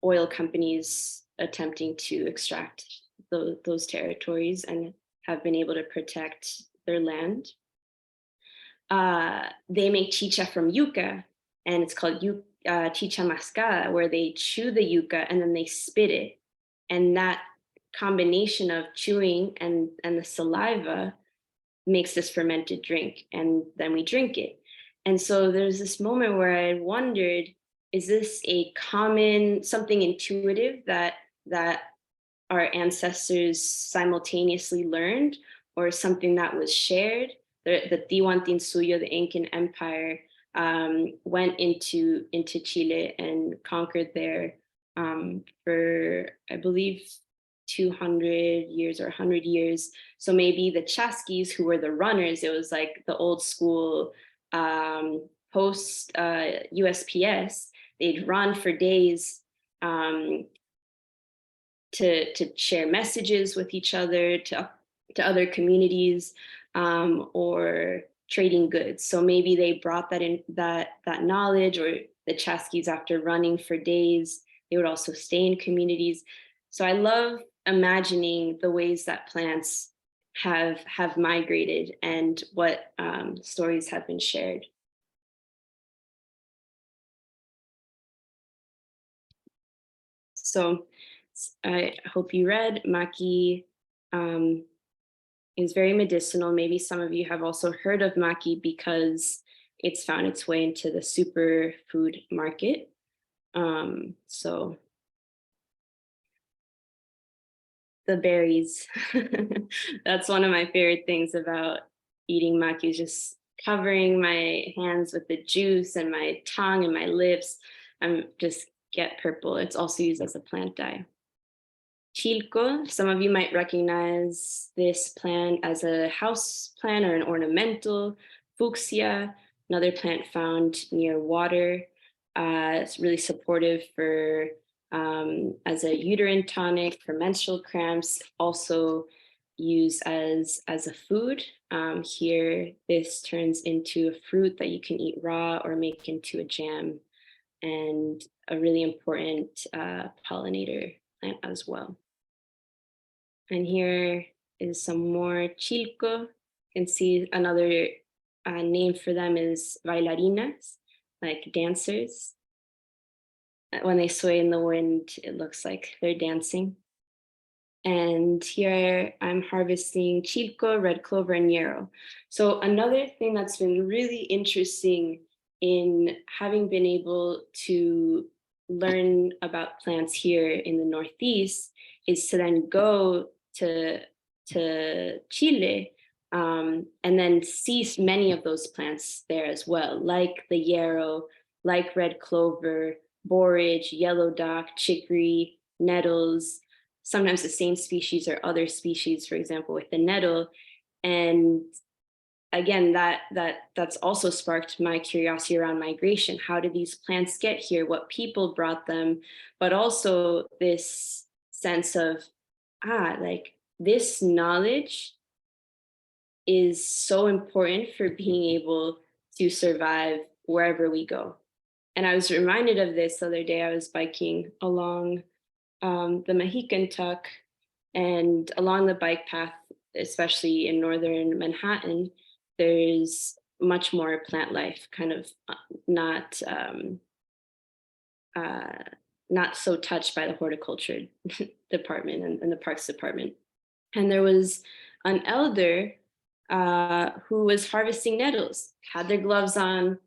oil companies attempting to extract those territories and have been able to protect their land. They make chicha from yucca, and it's called chicha mascada, where they chew the yucca and then they spit it. And that combination of chewing and the saliva makes this fermented drink, and then we drink it. And so there's this moment where I wondered, is this a common, something intuitive that our ancestors simultaneously learned, or something that was shared? The Tiwantinsuyo, the Incan Empire, went into Chile and conquered there for, I believe, 200 years or 100 years. So maybe the Chaskis, who were the runners, it was like the old school post USPS, they'd run for days to share messages with each other, to other communities, or trading goods. So maybe they brought that in, that knowledge, or the Chaskis, after running for days, they would also stay in communities. So I love imagining the ways that plants have migrated and what stories have been shared. So I hope you read. Maki is very medicinal. Maybe some of you have also heard of maki because it's found its way into the superfood market. So the berries, that's one of my favorite things about eating maki, is just covering my hands with the juice and my tongue and my lips. I'm just get purple. It's also used as a plant dye. Chilco, some of you might recognize this plant as a house plant or an ornamental. Fuchsia, another plant found near water. It's really supportive for as a uterine tonic for menstrual cramps, also use as a food. Here, this turns into a fruit that you can eat raw or make into a jam, and a really important pollinator plant as well. And here is some more chilco. You can see another name for them is bailarinas, like dancers. When they sway in the wind, it looks like they're dancing. And here I'm harvesting chilco, red clover, and yarrow. So another thing that's been really interesting in having been able to learn about plants here in the Northeast is to then go to Chile, and then see many of those plants there as well, like the yarrow, like red clover, borage, yellow dock, chicory, nettles, sometimes the same species or other species, for example, with the nettle. And again, that's also sparked my curiosity around migration. How did these plants get here? What people brought them? But also this sense of, like this knowledge is so important for being able to survive wherever we go. And I was reminded of this the other day. I was biking along the Mohican Tuck, and along the bike path, especially in northern Manhattan, there's much more plant life, kind of not so touched by the horticulture department and the parks department. And there was an elder who was harvesting nettles, had their gloves on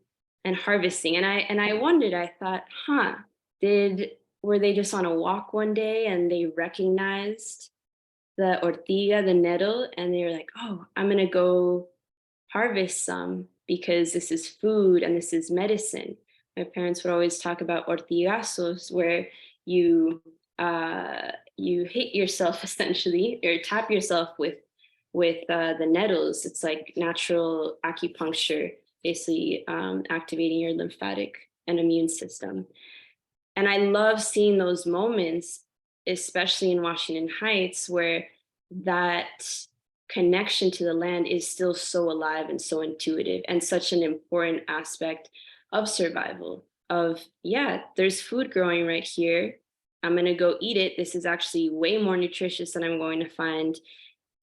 and harvesting. And I wondered, I thought, were they just on a walk one day and they recognized the ortiga, the nettle, and they were like, oh, I'm gonna go harvest some because this is food and this is medicine. My parents would always talk about ortigazos, where you hit yourself essentially, or tap yourself with the nettles. It's like natural acupuncture, basically activating your lymphatic and immune system. And I love seeing those moments, especially in Washington Heights, where that connection to the land is still so alive and so intuitive, and such an important aspect of survival. Of, yeah, there's food growing right here. I'm going to go eat it. This is actually way more nutritious than I'm going to find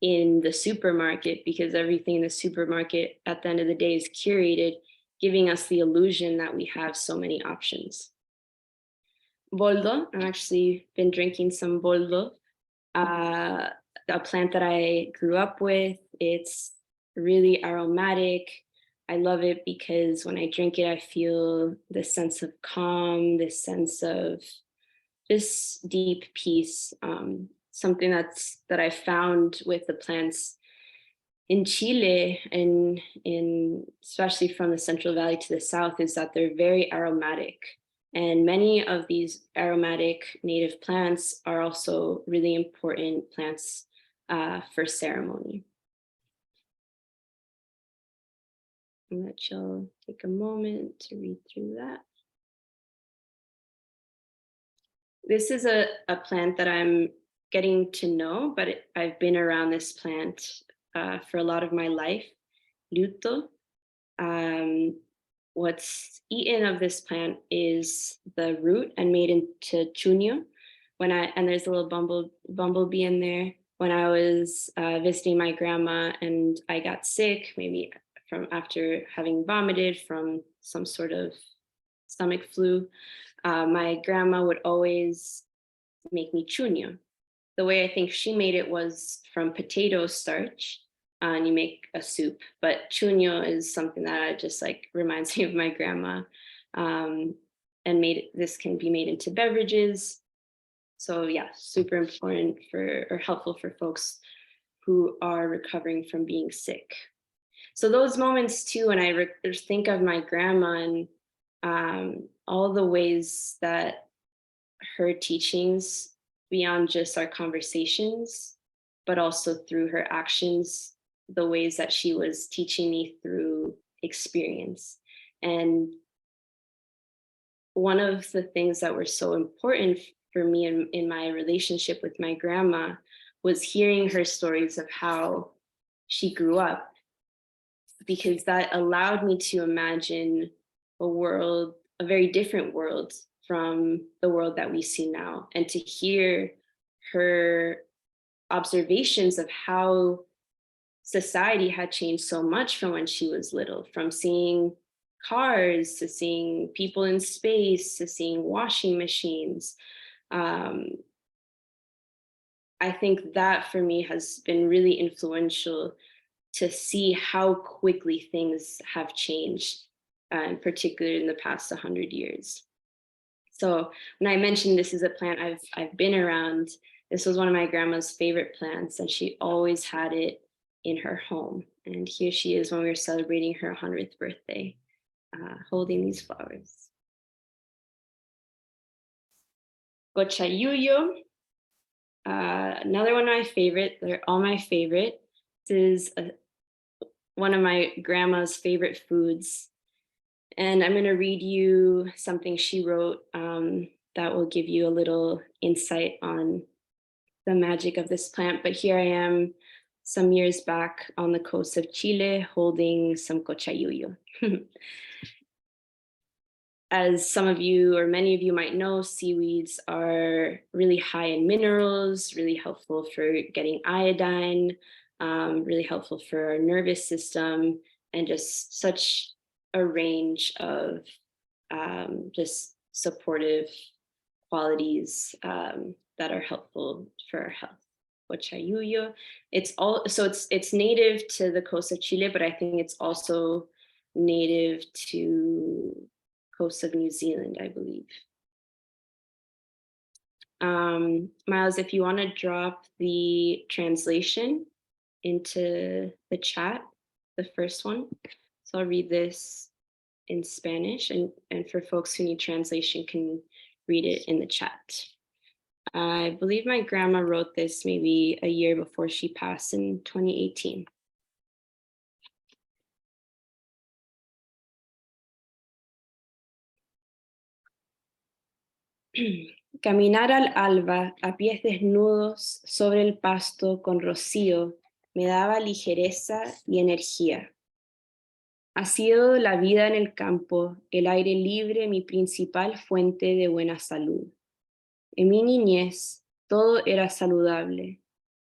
in the supermarket, because everything in the supermarket at the end of the day is curated, giving us the illusion that we have so many options. Boldo, I've actually been drinking some boldo, a plant that I grew up with. It's really aromatic. I love it because when I drink it, I feel this sense of calm, this sense of just deep peace. Something that I found with the plants in Chile, and especially from the Central Valley to the south, is that they're very aromatic. And many of these aromatic native plants are also really important plants for ceremony. I'll let y'all take a moment to read through that. This is a plant that I'm getting to know, but I've been around this plant for a lot of my life, luto. What's eaten of this plant is the root and made into chuño. And there's a little bumblebee in there. When I was visiting my grandma and I got sick, maybe from after having vomited from some sort of stomach flu, my grandma would always make me chuño. The way I think she made it was from potato starch, and you make a soup. But chuño is something that I just like reminds me of my grandma. And this can be made into beverages. So yeah, super important or helpful for folks who are recovering from being sick. So those moments too, when I think of my grandma and all the ways that her teachings, beyond just our conversations, but also through her actions, the ways that she was teaching me through experience. And one of the things that were so important for me in my relationship with my grandma was hearing her stories of how she grew up, because that allowed me to imagine a world, a very different world from the world that we see now, and to hear her observations of how society had changed so much from when she was little, from seeing cars to seeing people in space to seeing washing machines. I think that for me has been really influential to see how quickly things have changed, particularly in the past 100 years. So when I mentioned this is a plant I've been around, this was one of my grandma's favorite plants, and she always had it in her home. And here she is when we were celebrating her 100th birthday, holding these flowers. Cochayuyo, another one of my favorite. They're all my favorite. This is one of my grandma's favorite foods. And I'm going to read you something she wrote that will give you a little insight on the magic of this plant. But here I am some years back on the coast of Chile holding some cochayuyo. As some of you or many of you might know, seaweeds are really high in minerals, really helpful for getting iodine, really helpful for our nervous system, and just such a range of just supportive qualities that are helpful for our health. Cochayuyo, it's native to the coast of Chile, but I think it's also native to coast of New Zealand, I believe. Miles, if you want to drop the translation into the chat, the first one. So I'll read this in Spanish, and for folks who need translation can read it in the chat. I believe my grandma wrote this maybe a year before she passed in 2018. Caminar al alba a pies desnudos sobre el pasto con rocío me daba ligereza y energía. Ha sido la vida en el campo, el aire libre, mi principal fuente de buena salud. En mi niñez, todo era saludable.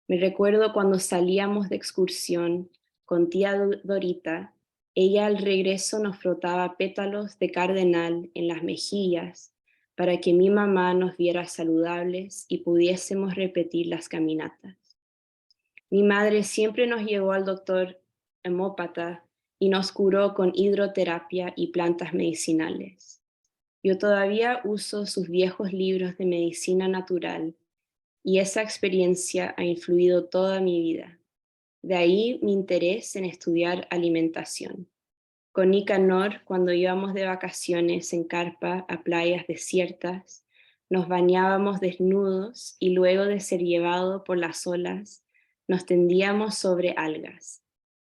Me recuerdo cuando salíamos de excursión con tía Dorita, ella al regreso nos frotaba pétalos de cardenal en las mejillas para que mi mamá nos viera saludables y pudiésemos repetir las caminatas. Mi madre siempre nos llevó al doctor hemópata y nos curó con hidroterapia y plantas medicinales. Yo todavía uso sus viejos libros de medicina natural y esa experiencia ha influido toda mi vida. De ahí mi interés en estudiar alimentación. Con Nicanor, cuando íbamos de vacaciones en carpa a playas desiertas, nos bañábamos desnudos y luego de ser llevado por las olas, nos tendíamos sobre algas.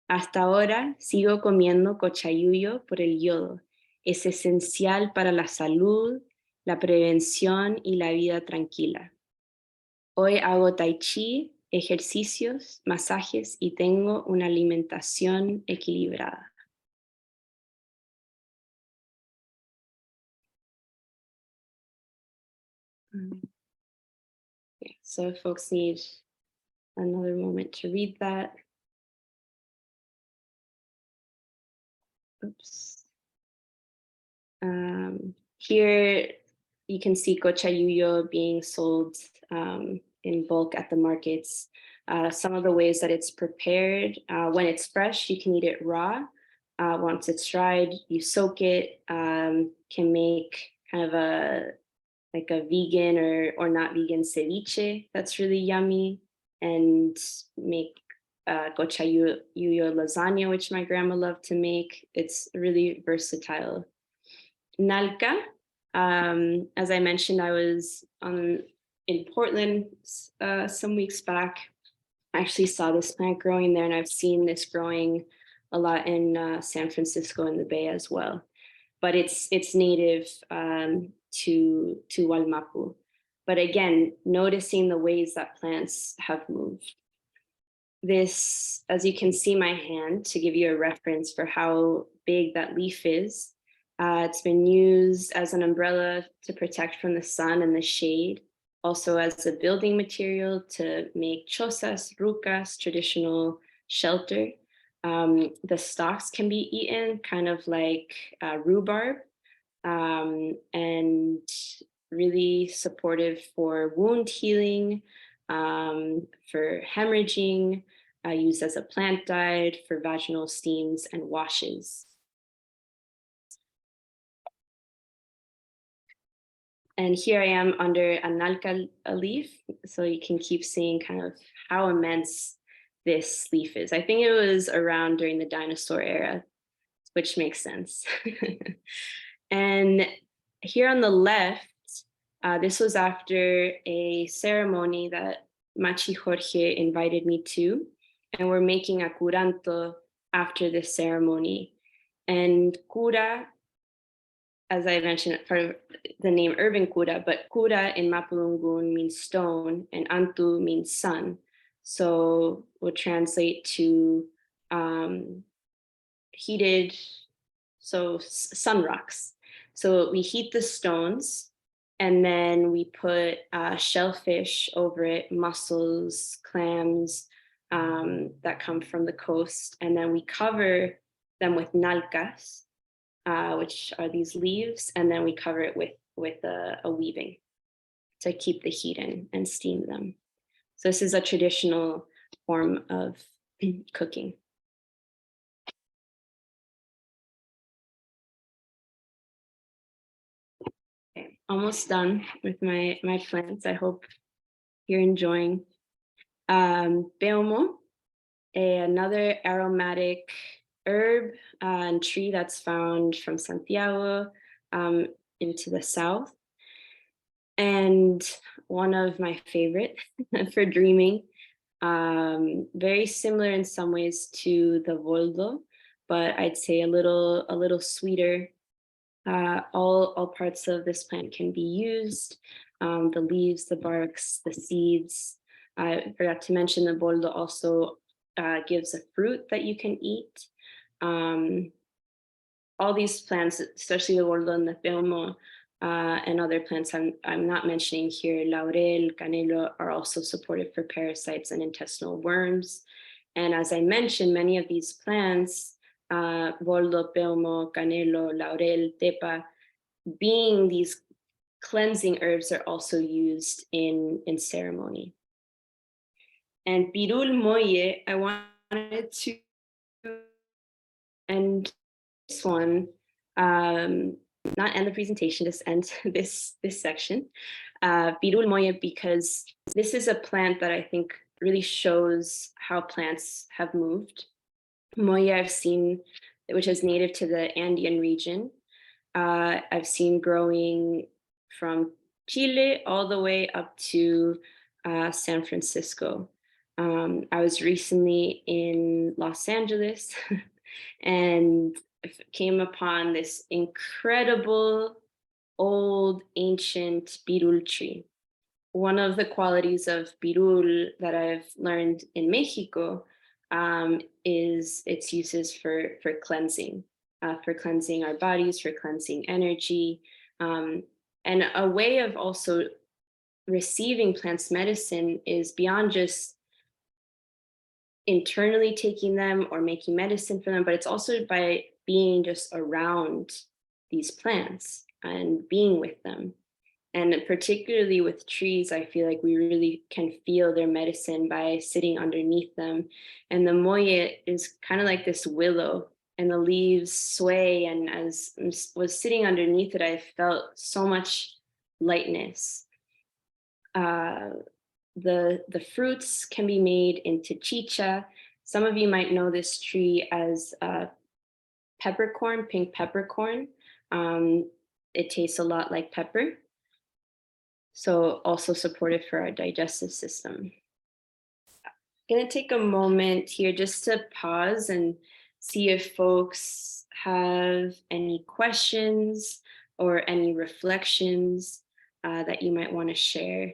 Hasta ahora sigo comiendo cochayuyo por el yodo. Es esencial para la salud, la prevención y la vida tranquila. Hoy hago tai chi, ejercicios, masajes y tengo una alimentación equilibrada. So if folks need another moment to read that. Oops. Here you can see cochayuyo being sold in bulk at the markets. Some of the ways that it's prepared, when it's fresh, you can eat it raw. Once it's dried, you soak it, can make kind of a vegan or not vegan ceviche that's really yummy, and make cochayuyo lasagna, which my grandma loved to make. It's really versatile. Nalca, as I mentioned, I was in Portland some weeks back. I actually saw this plant growing there, and I've seen this growing a lot in San Francisco in the Bay as well. But it's native to Walmapu. but again, noticing the ways that plants have moved. This, as you can see my hand, to give you a reference for how big that leaf is, it's been used as an umbrella to protect from the sun and the shade, also as a building material to make chozas, rucas, traditional shelter. The stalks can be eaten, kind of like rhubarb, and really supportive for wound healing, for hemorrhaging, used as a plant diet for vaginal steams and washes. And here I am under a nalca leaf, so you can keep seeing kind of how immense this leaf is. I think it was around during the dinosaur era, which makes sense. And here on the left, this was after a ceremony that Machi Jorge invited me to, and we're making a curanto after this ceremony. And cura, as I mentioned, part of the name urban cura, but cura in Mapudungun means stone and antu means sun. So will translate to heated, so sun rocks. So we heat the stones and then we put shellfish over it, mussels, clams that come from the coast. And then we cover them with nalcas, which are these leaves. And then we cover it with a weaving to keep the heat in and steam them. So this is a traditional form of cooking. Okay, almost done with my plants. I hope you're enjoying. Beomo, another aromatic herb and tree that's found from Santiago into the south. And one of my favorite for dreaming, very similar in some ways to the boldo, but I'd say a little sweeter. All parts of this plant can be used, the leaves, the barks, the seeds. I forgot to mention the boldo also gives a fruit that you can eat. All these plants, especially the boldo and the peomo, and other plants I'm not mentioning here, laurel, canelo, are also supportive for parasites and intestinal worms. And as I mentioned, many of these plants, boldo, peomo, canelo, laurel, tepa, being these cleansing herbs, are also used in ceremony. And pirul moye, I wanted to end this one, not end the presentation, just end this section. Pirul moye, because this is a plant that I think really shows how plants have moved. Moye I've seen, which is native to the Andean region. I've seen growing from Chile all the way up to San Francisco. I was recently in Los Angeles and came upon this incredible old ancient pirul tree. One of the qualities of pirul that I've learned in Mexico is its uses for cleansing our bodies, for cleansing energy, and a way of also receiving plants medicine is beyond just internally taking them or making medicine for them, but it's also by being just around these plants and being with them. And particularly with trees, I feel like we really can feel their medicine by sitting underneath them. And the moye is kind of like this willow, and the leaves sway. And as I was sitting underneath it, I felt so much lightness. The fruits can be made into chicha. Some of you might know this tree as peppercorn, pink peppercorn. It tastes a lot like pepper. So also supportive for our digestive system. I'm gonna take a moment here just to pause and see if folks have any questions or any reflections. that you might want to share?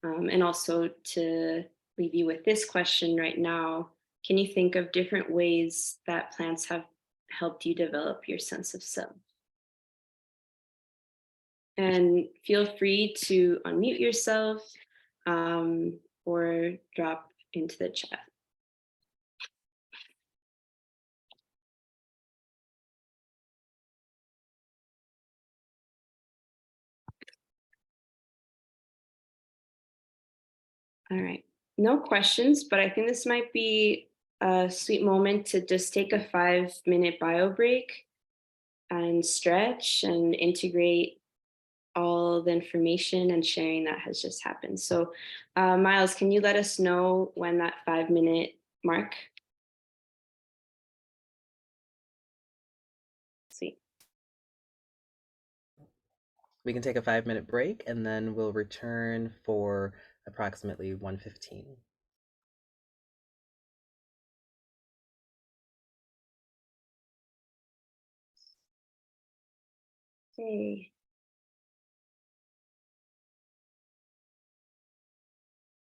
And also to leave you with this question right now, can you think of different ways that plants have helped you develop your sense of self? And feel free to unmute yourself or drop into the chat. All right, no questions, but I think this might be a sweet moment to just take a 5-minute bio break and stretch and integrate all the information and sharing that has just happened. So Miles, can you let us know when that 5-minute mark? Sweet. We can take a 5-minute break and then we'll return for approximately 1:15. Okay.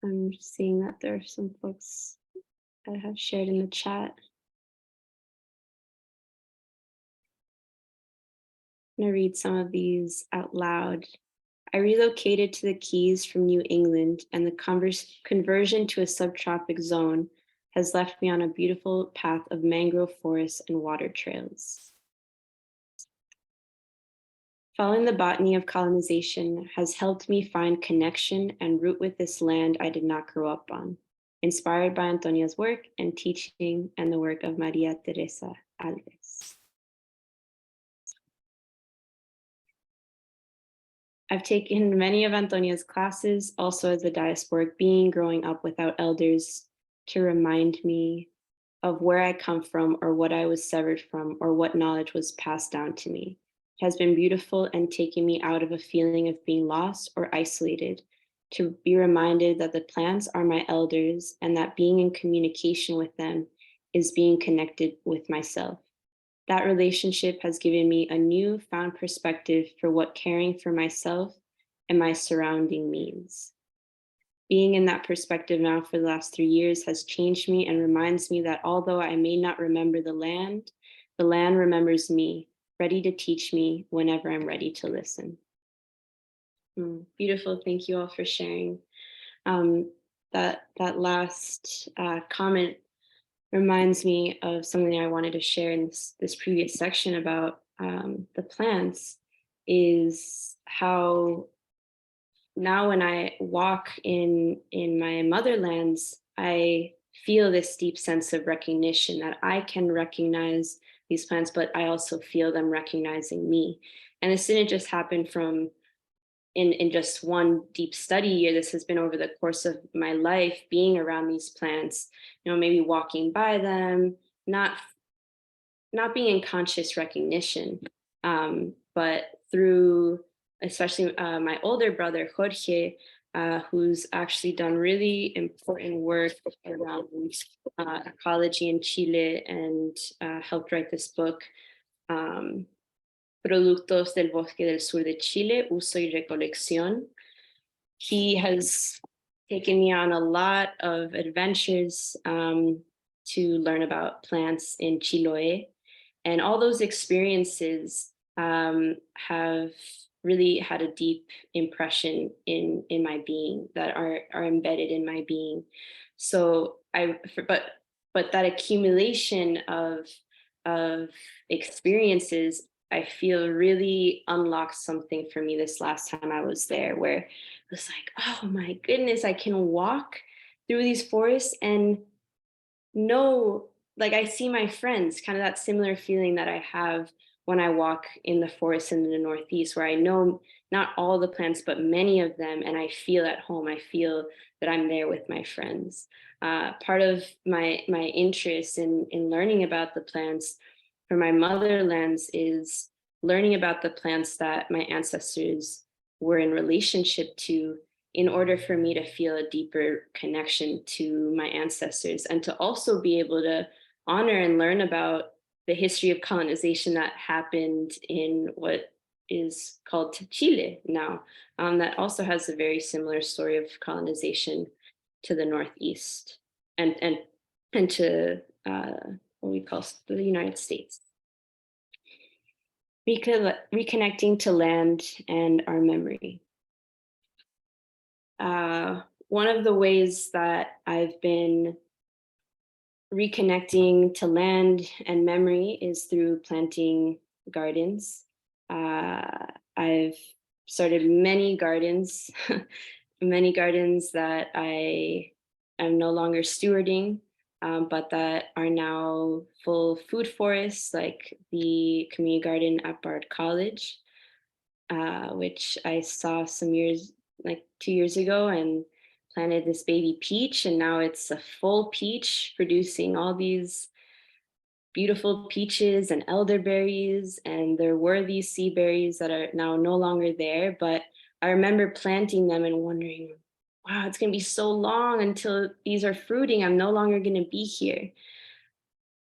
I'm seeing that there are some folks that have shared in the chat. I'm going to read some of these out loud. I relocated to the Keys from New England, and the conversion to a subtropic zone has left me on a beautiful path of mangrove forests and water trails. Following the botany of colonization has helped me find connection and root with this land I did not grow up on, inspired by Antonia's work and teaching and the work of Maria Teresa Alves. I've taken many of Antonia's classes, also as a diasporic being growing up without elders to remind me of where I come from or what I was severed from or what knowledge was passed down to me. It has been beautiful and taken me out of a feeling of being lost or isolated to be reminded that the plants are my elders and that being in communication with them is being connected with myself. That relationship has given me a newfound perspective for what caring for myself and my surrounding means. Being in that perspective now for the last 3 years has changed me and reminds me that although I may not remember the land remembers me, ready to teach me whenever I'm ready to listen. Beautiful. Thank you all for sharing. That last comment reminds me of something I wanted to share in this previous section about the plants, is how now when I walk in my motherlands, I feel this deep sense of recognition that I can recognize these plants, but I also feel them recognizing me. And this didn't just happen from in just one deep study year. This has been over the course of my life, being around these plants, maybe walking by them, not being in conscious recognition, but through especially my older brother, Jorge, who's actually done really important work around ecology in Chile and helped write this book, Productos del Bosque del Sur de Chile, Uso y Recolección. He has taken me on a lot of adventures to learn about plants in Chiloé. And all those experiences have really had a deep impression in my being, that are embedded in my being. So but that accumulation of experiences, I feel really unlocked something for me this last time I was there, where it was like, oh my goodness, I can walk through these forests and know, like I see my friends, kind of that similar feeling that I have when I walk in the forest in the Northeast, where I know not all the plants, but many of them, and I feel at home. I feel that I'm there with my friends. Part of my interest in learning about the plants for my motherlands is learning about the plants that my ancestors were in relationship to, in order for me to feel a deeper connection to my ancestors, and to also be able to honor and learn about the history of colonization that happened in what is called Chile now, that also has a very similar story of colonization to the Northeast and to what we call the United States. Reconnecting to land and our memory. One of the ways that I've been reconnecting to land and memory is through planting gardens. I've started many gardens, many gardens that I am no longer stewarding, but that are now full food forests, like the community garden at Bard College, which I saw some years, like 2 years ago, and planted this baby peach, and now it's a full peach producing all these beautiful peaches and elderberries, and there were these sea berries that are now no longer there, but I remember planting them and wondering, wow, it's going to be so long until these are fruiting. I'm no longer going to be here.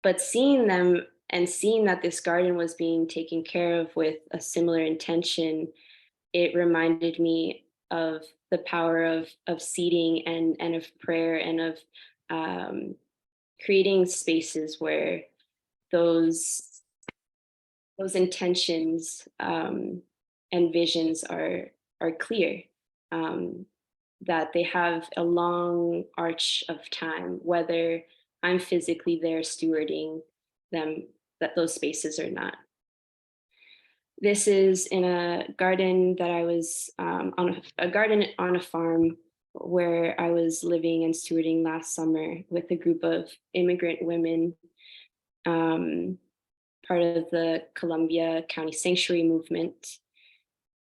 But seeing them and seeing that this garden was being taken care of with a similar intention, it reminded me of the power of seeding and of prayer and of creating spaces where those intentions and visions are clear, that they have a long arch of time, whether I'm physically there stewarding them, that those spaces are not. This is in a garden that I was on a garden on a farm where I was living and stewarding last summer with a group of immigrant women, part of the Columbia County Sanctuary movement.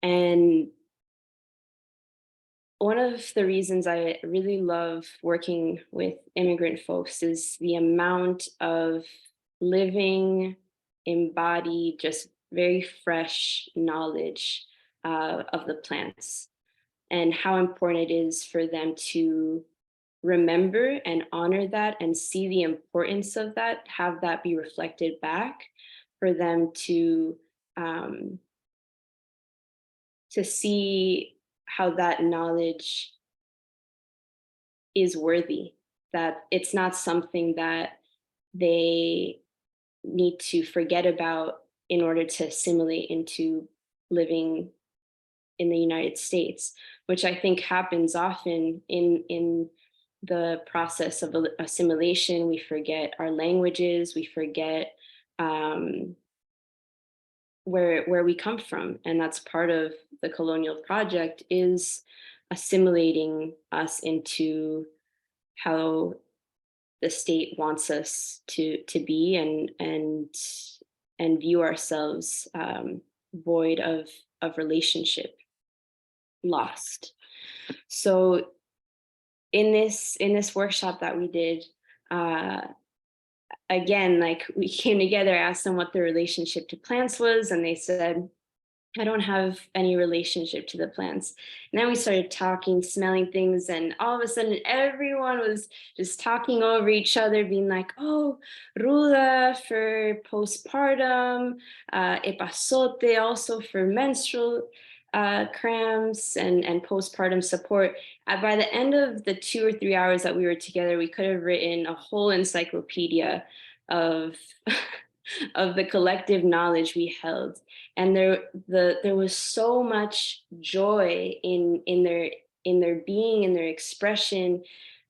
And one of the reasons I really love working with immigrant folks is the amount of living, embodied, just very fresh knowledge of the plants, and how important it is for them to remember and honor that and see the importance of that, have that be reflected back, for them to see how that knowledge is worthy, that it's not something that they need to forget about in order to assimilate into living in the United States, which I think happens often in the process of assimilation. We forget our languages, we forget where we come from, and that's part of the colonial project, is assimilating us into how the state wants us to be and view ourselves, void of relationship, lost. So in this workshop that we did, again, like, we came together, asked them what their relationship to plants was, and they said, I don't have any relationship to the plants. And then we started talking, smelling things, and all of a sudden everyone was just talking over each other, being like, oh, ruda for postpartum, epazote also for menstrual cramps and postpartum support. By the end of the 2 or 3 hours that we were together, we could have written a whole encyclopedia of of the collective knowledge we held. And there was so much joy in their being, in their expression,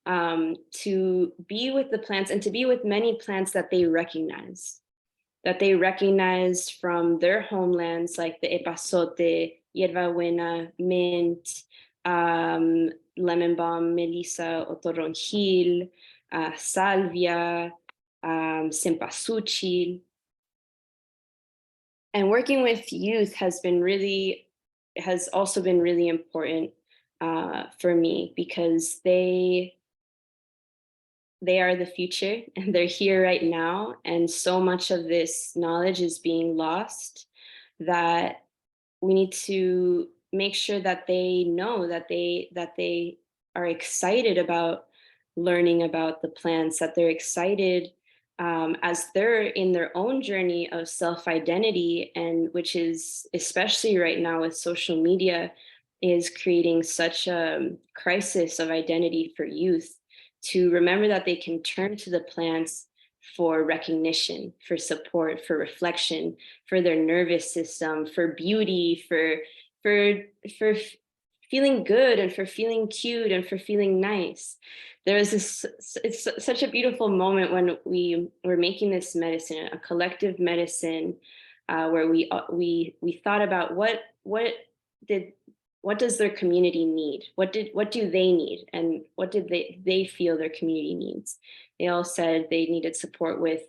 to be with the plants and to be with many plants that they recognized from their homelands, like the epazote, hierbabuena, mint, lemon balm, melissa, otoronjil, salvia, cempasúchil. And working with youth has also been really important for me, because they are the future and they're here right now. And so much of this knowledge is being lost, that we need to make sure that they know that they are excited about learning about the plants, that they're excited as they're in their own journey of self-identity, and which is especially right now with social media, is creating such a crisis of identity for youth, to remember that they can turn to the plants for recognition, for support, for reflection, for their nervous system, for beauty, for feeling good, and for feeling cute, and for feeling nice. There was this, it's such a beautiful moment when we were making this medicine, a collective medicine, where we thought about what does their community need? What do they need? And what did they feel their community needs? They all said they needed support with,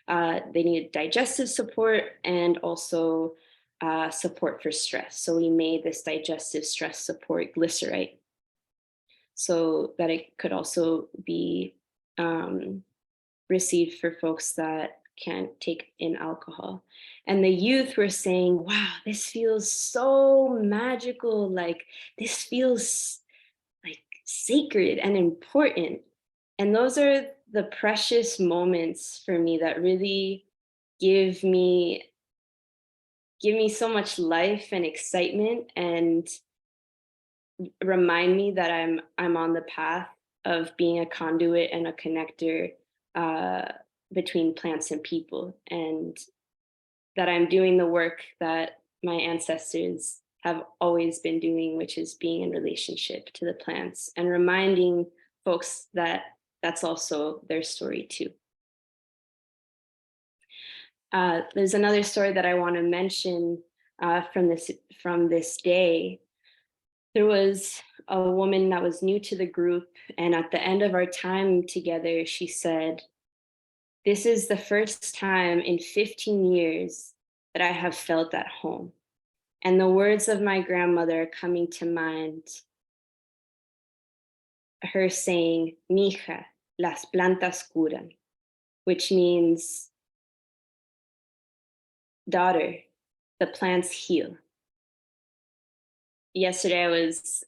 they needed digestive support, and also support for stress. So we made this digestive stress support glycerite, so that it could also be received for folks that can't take in alcohol. And the youth were saying, wow, this feels so magical. Like, this feels like sacred and important. And those are the precious moments for me that really give me so much life and excitement, and remind me that I'm on the path of being a conduit and a connector between plants and people, and that I'm doing the work that my ancestors have always been doing, which is being in relationship to the plants, and reminding folks that that's also their story too. There's another story that I want to mention from this day. There was a woman that was new to the group, and at the end of our time together, she said, "This is the first time in 15 years that I have felt at home." And the words of my grandmother are coming to mind, her saying, "Mija, las plantas curan," which means, "Daughter, the plants heal." Yesterday, I was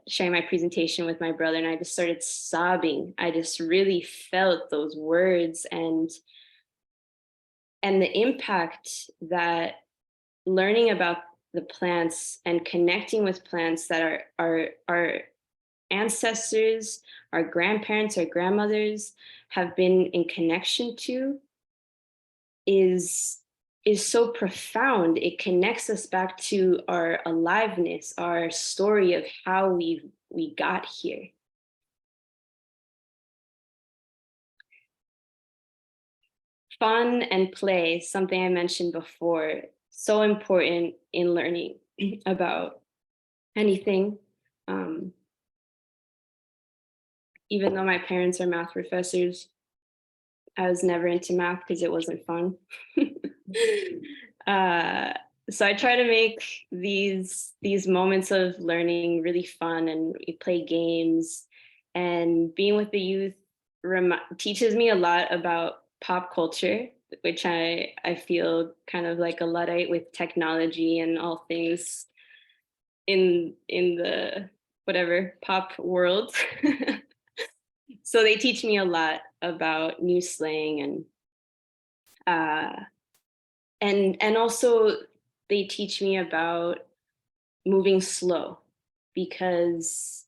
sharing my presentation with my brother, and I just started sobbing. I just really felt those words, and the impact that learning about the plants and connecting with plants that our ancestors, our grandparents, our grandmothers have been in connection to is so profound. It connects us back to our aliveness, our story of how we got here. Fun and play, something I mentioned before, so important in learning about anything. Even though my parents are math professors, I was never into math because it wasn't fun. So I try to make these moments of learning really fun, and we play games, and being with the youth teaches me a lot about pop culture, which I feel kind of like a Luddite with technology and all things in the whatever pop world. So they teach me a lot about new slang, and also they teach me about moving slow, because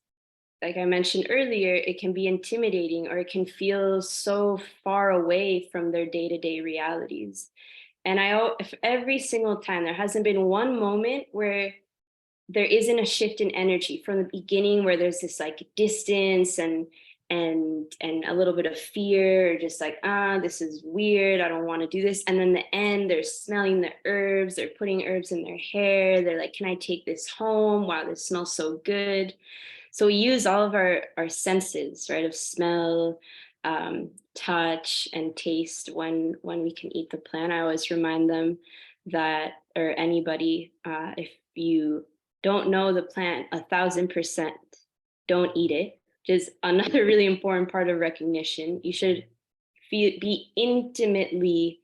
like I mentioned earlier, it can be intimidating, or it can feel so far away from their day-to-day realities. And every single time, there hasn't been one moment where there isn't a shift in energy from the beginning, where there's this like distance and a little bit of fear, or just like, this is weird, I don't want to do this. And then the end, they're smelling the herbs, they're putting herbs in their hair, they're like, can I take this home? Wow, this smells so good. So we use all of our senses, right, of smell, touch, and taste when we can eat the plant. I always remind them that, or anybody, if you don't know the plant 1,000%, don't eat it. Which is another really important part of recognition. You should be intimately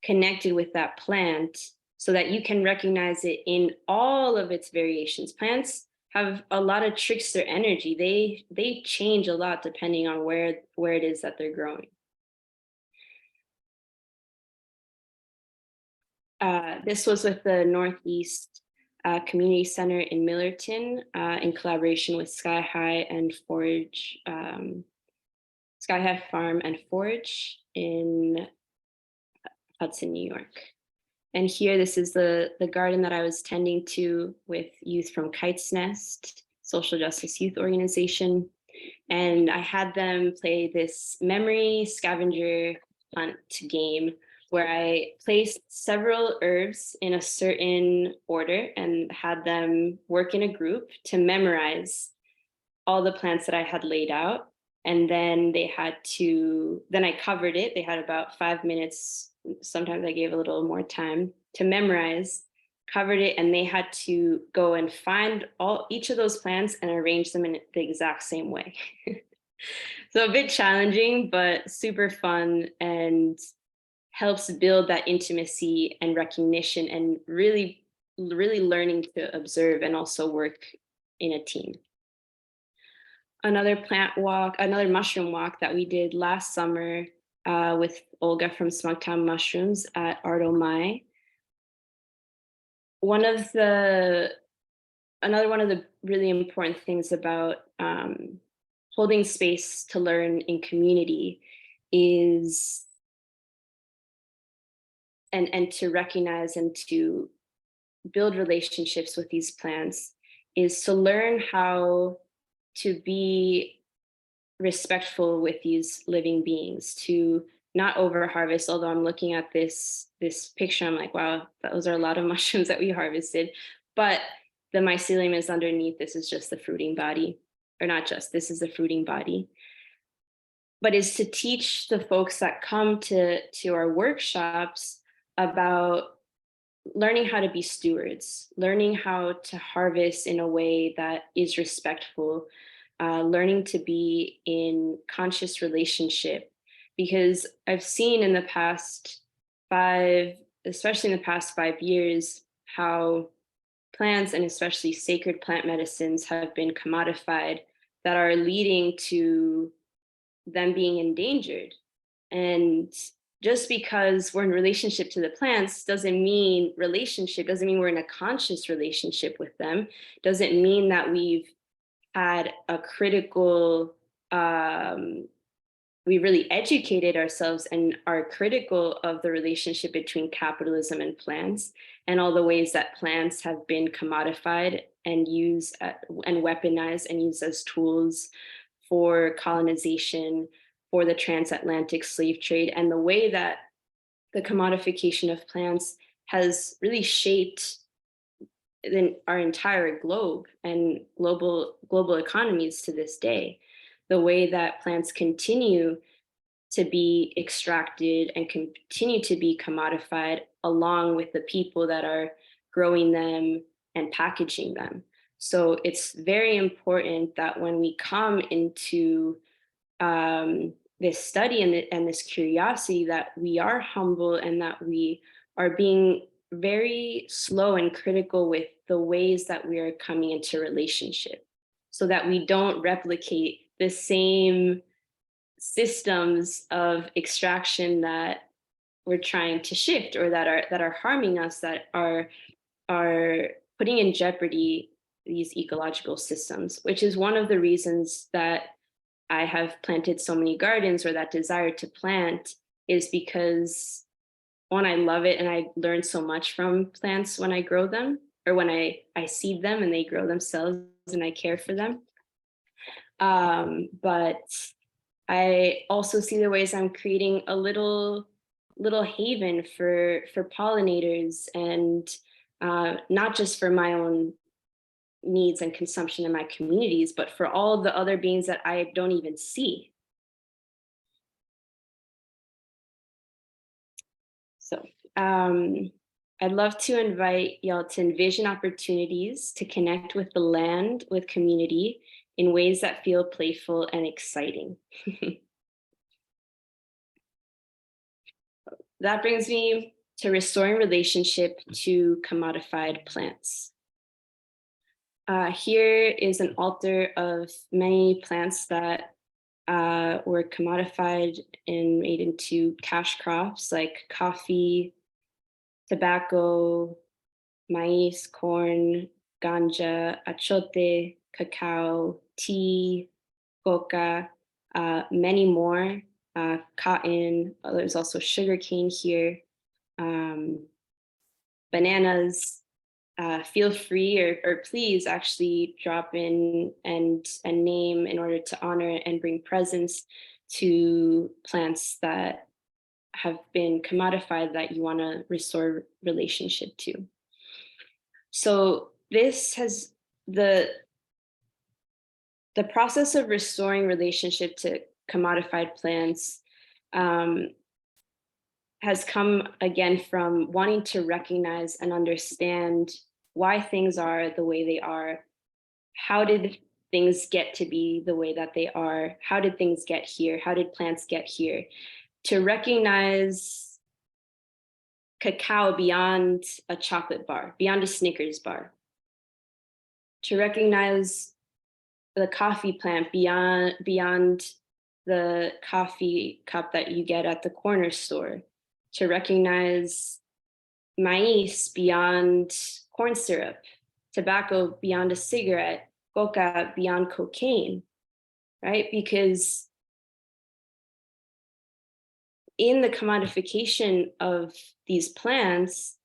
connected with that plant so that you can recognize it in all of its variations. Plants have a lot of trickster energy. They change a lot depending on where it is that they're growing. This was with the Northeast Community Center in Millerton in collaboration with Sky High and Forage, Sky High Farm and Forage in Hudson, New York. And here, this is the garden that I was tending to with youth from Kite's Nest, social justice youth organization. And I had them play this memory scavenger hunt game where I placed several herbs in a certain order and had them work in a group to memorize all the plants that I had laid out. And then then I covered it. They had about 5 minutes. Sometimes I gave a little more time to memorize, covered it, and they had to go and find each of those plants and arrange them in the exact same way. So a bit challenging, but super fun, and helps build that intimacy and recognition, and really, really learning to observe and also work in a team. Another mushroom walk that we did last summer with Olga from Smugtown Mushrooms at Art Mai. Another one of the really important things about holding space to learn in community is and to recognize and to build relationships with these plants is to learn how to be respectful with these living beings, to not over harvest. Although I'm looking at this picture, I'm like, wow, those are a lot of mushrooms that we harvested. But the mycelium is underneath. This is just the fruiting body, or not just, this is the fruiting body. But is to teach the folks that come to our workshops about learning how to be stewards, learning how to harvest in a way that is respectful, learning to be in conscious relationship. Because I've seen in the past especially in the past 5 years, how plants, and especially sacred plant medicines, have been commodified that are leading to them being endangered. And just because we're in relationship to the plants doesn't mean we're in a conscious relationship with them, doesn't mean that we've had a critical, we really educated ourselves and are critical of the relationship between capitalism and plants, and all the ways that plants have been commodified and used and weaponized and used as tools for colonization, for the transatlantic slave trade, and the way that the commodification of plants has really shaped our entire globe and global economies to this day. The way that plants continue to be extracted and continue to be commodified, along with the people that are growing them and packaging them. So it's very important that when we come into this study and this curiosity, that we are humble and that we are being very slow and critical with the ways that we are coming into relationship, so that we don't replicate the same systems of extraction that we're trying to shift, or that are harming us, that are putting in jeopardy these ecological systems, which is one of the reasons that I have planted so many gardens, or that desire to plant, is because, one, I love it and I learn so much from plants when I grow them, or when I seed them and they grow themselves and I care for them. But I also see the ways I'm creating a little haven for pollinators, and not just for my own needs and consumption in my communities, but for all the other beings that I don't even see. So I'd love to invite y'all to envision opportunities to connect with the land, with community, in ways that feel playful and exciting. That brings me to restoring relationship to commodified plants. Here is an altar of many plants that were commodified and made into cash crops, like coffee, tobacco, maize, corn, ganja, achote, cacao, tea, coca, many more, cotton. There's also sugarcane here, bananas. Feel free or please actually drop in and name in order to honor and bring presence to plants that have been commodified that you want to restore relationship to. So this has the process of restoring relationship to commodified plants has come again from wanting to recognize and understand why things are the way they are. How did things get to be the way that they are? How did things get here? How did plants get here? To recognize cacao beyond a chocolate bar, beyond a Snickers bar. To recognize the coffee plant beyond the coffee cup that you get at the corner store. To recognize maize beyond corn syrup, tobacco beyond a cigarette, coca beyond cocaine, right? Because in the commodification of these plants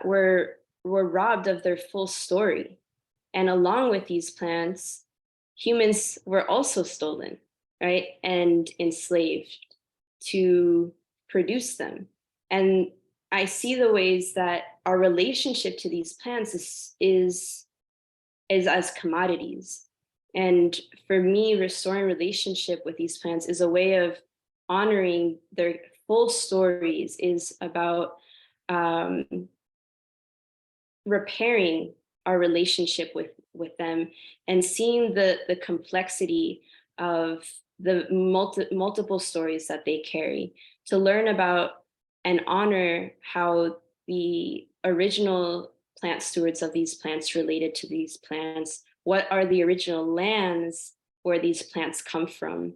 were robbed of their full story. And along with these plants, humans were also stolen, right? And enslaved to produce them. And I see the ways that our relationship to these plants is as commodities. And for me, restoring relationship with these plants is a way of honoring their full stories, is about repairing our relationship with them and seeing the complexity of the multiple stories that they carry, to learn about and honor how the original plant stewards of these plants related to these plants. What are the original lands where these plants come from?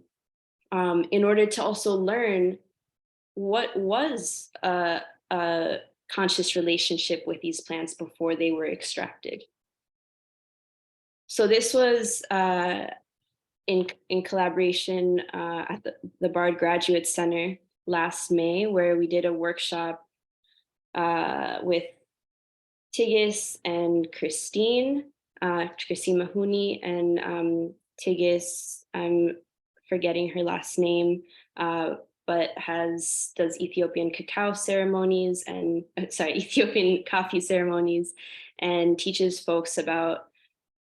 In order to also learn what was a conscious relationship with these plants before they were extracted. So this was in collaboration at the Bard Graduate Center last May, where we did a workshop with Tigis and Christine Mahoney, and Tigis, I'm forgetting her last name, but does Ethiopian cacao ceremonies and Ethiopian coffee ceremonies, and teaches folks about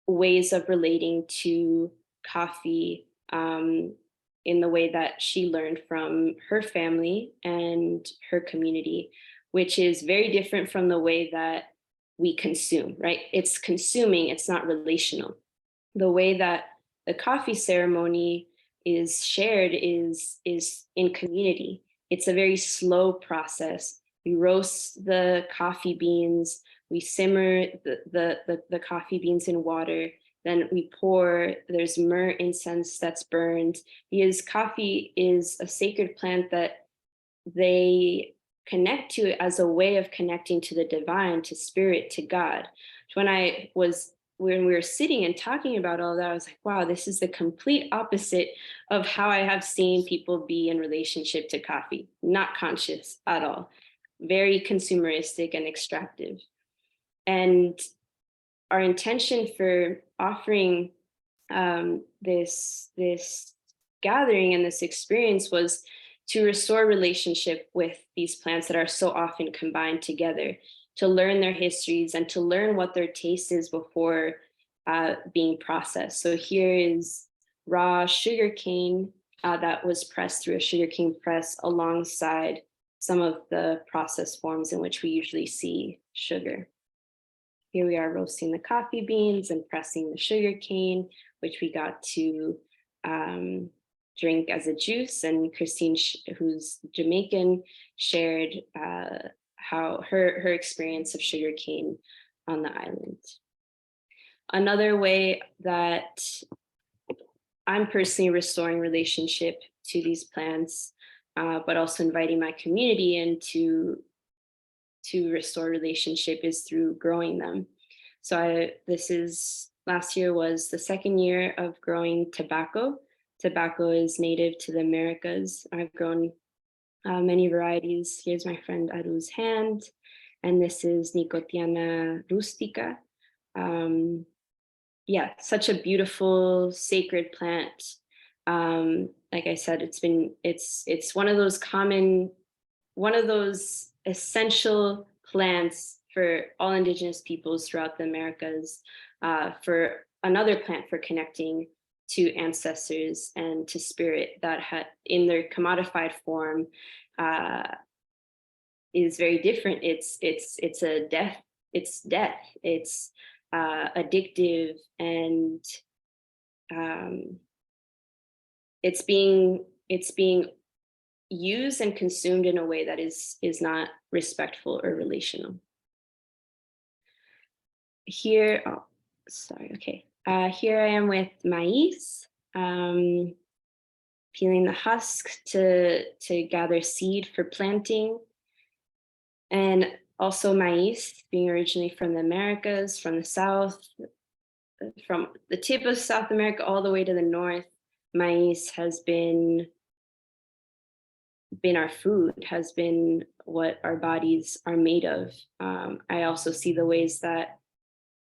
ways of relating to coffee in the way that she learned from her family and her community, which is very different from the way that we consume, right? It's consuming, it's not relational. The way that the coffee ceremony is shared is in community. It's a very slow process. We roast the coffee beans, we simmer the coffee beans in water, then we pour, there's myrrh incense that's burned, because coffee is a sacred plant that they connect to as a way of connecting to the divine, to spirit, to God. When we were sitting and talking about all that, I was like, wow, this is the complete opposite of how I have seen people be in relationship to coffee. Not conscious at all. Very consumeristic and extractive. And our intention for offering this gathering and this experience was to restore relationship with these plants that are so often combined together, to learn their histories and to learn what their taste is before being processed. So here is raw sugarcane that was pressed through a sugarcane press alongside some of the processed forms in which we usually see sugar. Here we are roasting the coffee beans and pressing the sugarcane, which we got to drink as a juice. And Christine, who's Jamaican, shared how her experience of sugarcane on the island. Another way that I'm personally restoring relationship to these plants but also inviting my community in to restore relationship is through growing them. So last year was the second year of growing tobacco. Tobacco is native to the Americas. I've grown many varieties. Here's my friend Aru's hand, and this is Nicotiana rustica. Yeah, such a beautiful sacred plant. Like I said, it's one of those essential plants for all indigenous peoples throughout the Americas, for another plant for connecting to ancestors and to spirit that in their commodified form is very different. It's death. It's addictive, and it's being used and consumed in a way that is not respectful or relational. Here, oh, sorry, okay. Here I am with maize, peeling the husk to gather seed for planting. And also maize, being originally from the Americas, from the South, from the tip of South America all the way to the North, maize has been our food, has been what our bodies are made of. I also see the ways that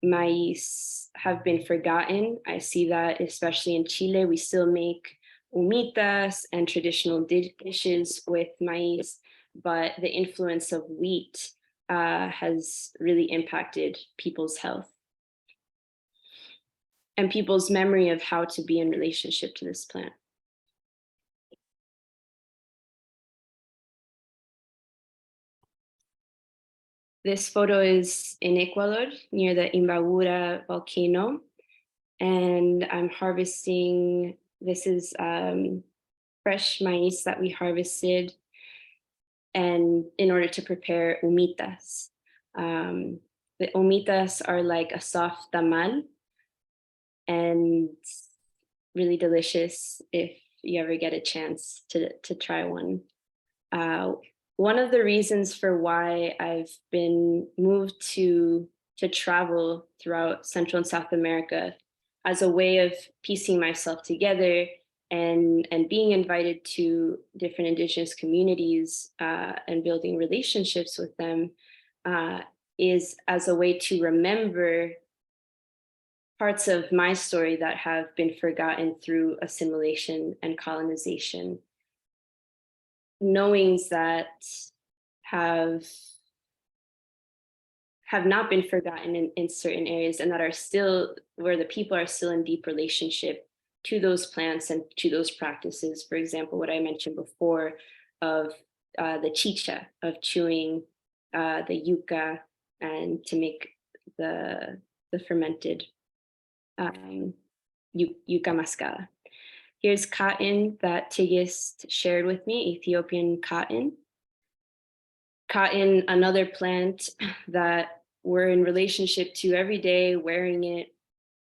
maize have been forgotten. I see that especially in Chile, we still make humitas and traditional dishes with maize, but the influence of wheat has really impacted people's health and people's memory of how to be in relationship to this plant. This photo is in Ecuador, near the Imbabura volcano, and I'm harvesting, this is fresh maize that we harvested, and in order to prepare humitas. The humitas are like a soft tamal, and really delicious if you ever get a chance to try one. One of the reasons for why I've been moved to travel throughout Central and South America as a way of piecing myself together and being invited to different indigenous communities and building relationships with them is as a way to remember parts of my story that have been forgotten through assimilation and colonization. Knowings that have not been forgotten in certain areas, and that are still where the people are still in deep relationship to those plants and to those practices. For example, what I mentioned before of the chicha, of chewing the yuca and to make the fermented yuca mascada. Here's cotton that Tigist shared with me, Ethiopian cotton. Cotton, another plant that we're in relationship to every day, wearing it,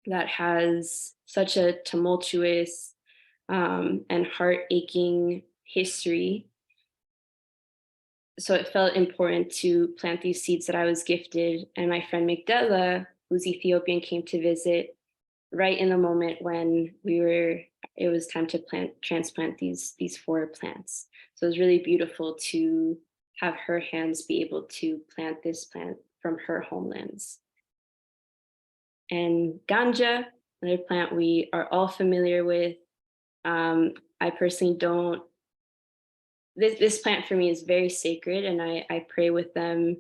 that has such a tumultuous and heart-aching history. So it felt important to plant these seeds that I was gifted. And my friend Migdela, who's Ethiopian, came to visit right in the moment when it was time to transplant these 4 plants. So it was really beautiful to have her hands be able to plant this plant from her homelands. And ganja, another plant we are all familiar with. I personally don't, this plant for me is very sacred, and I pray with them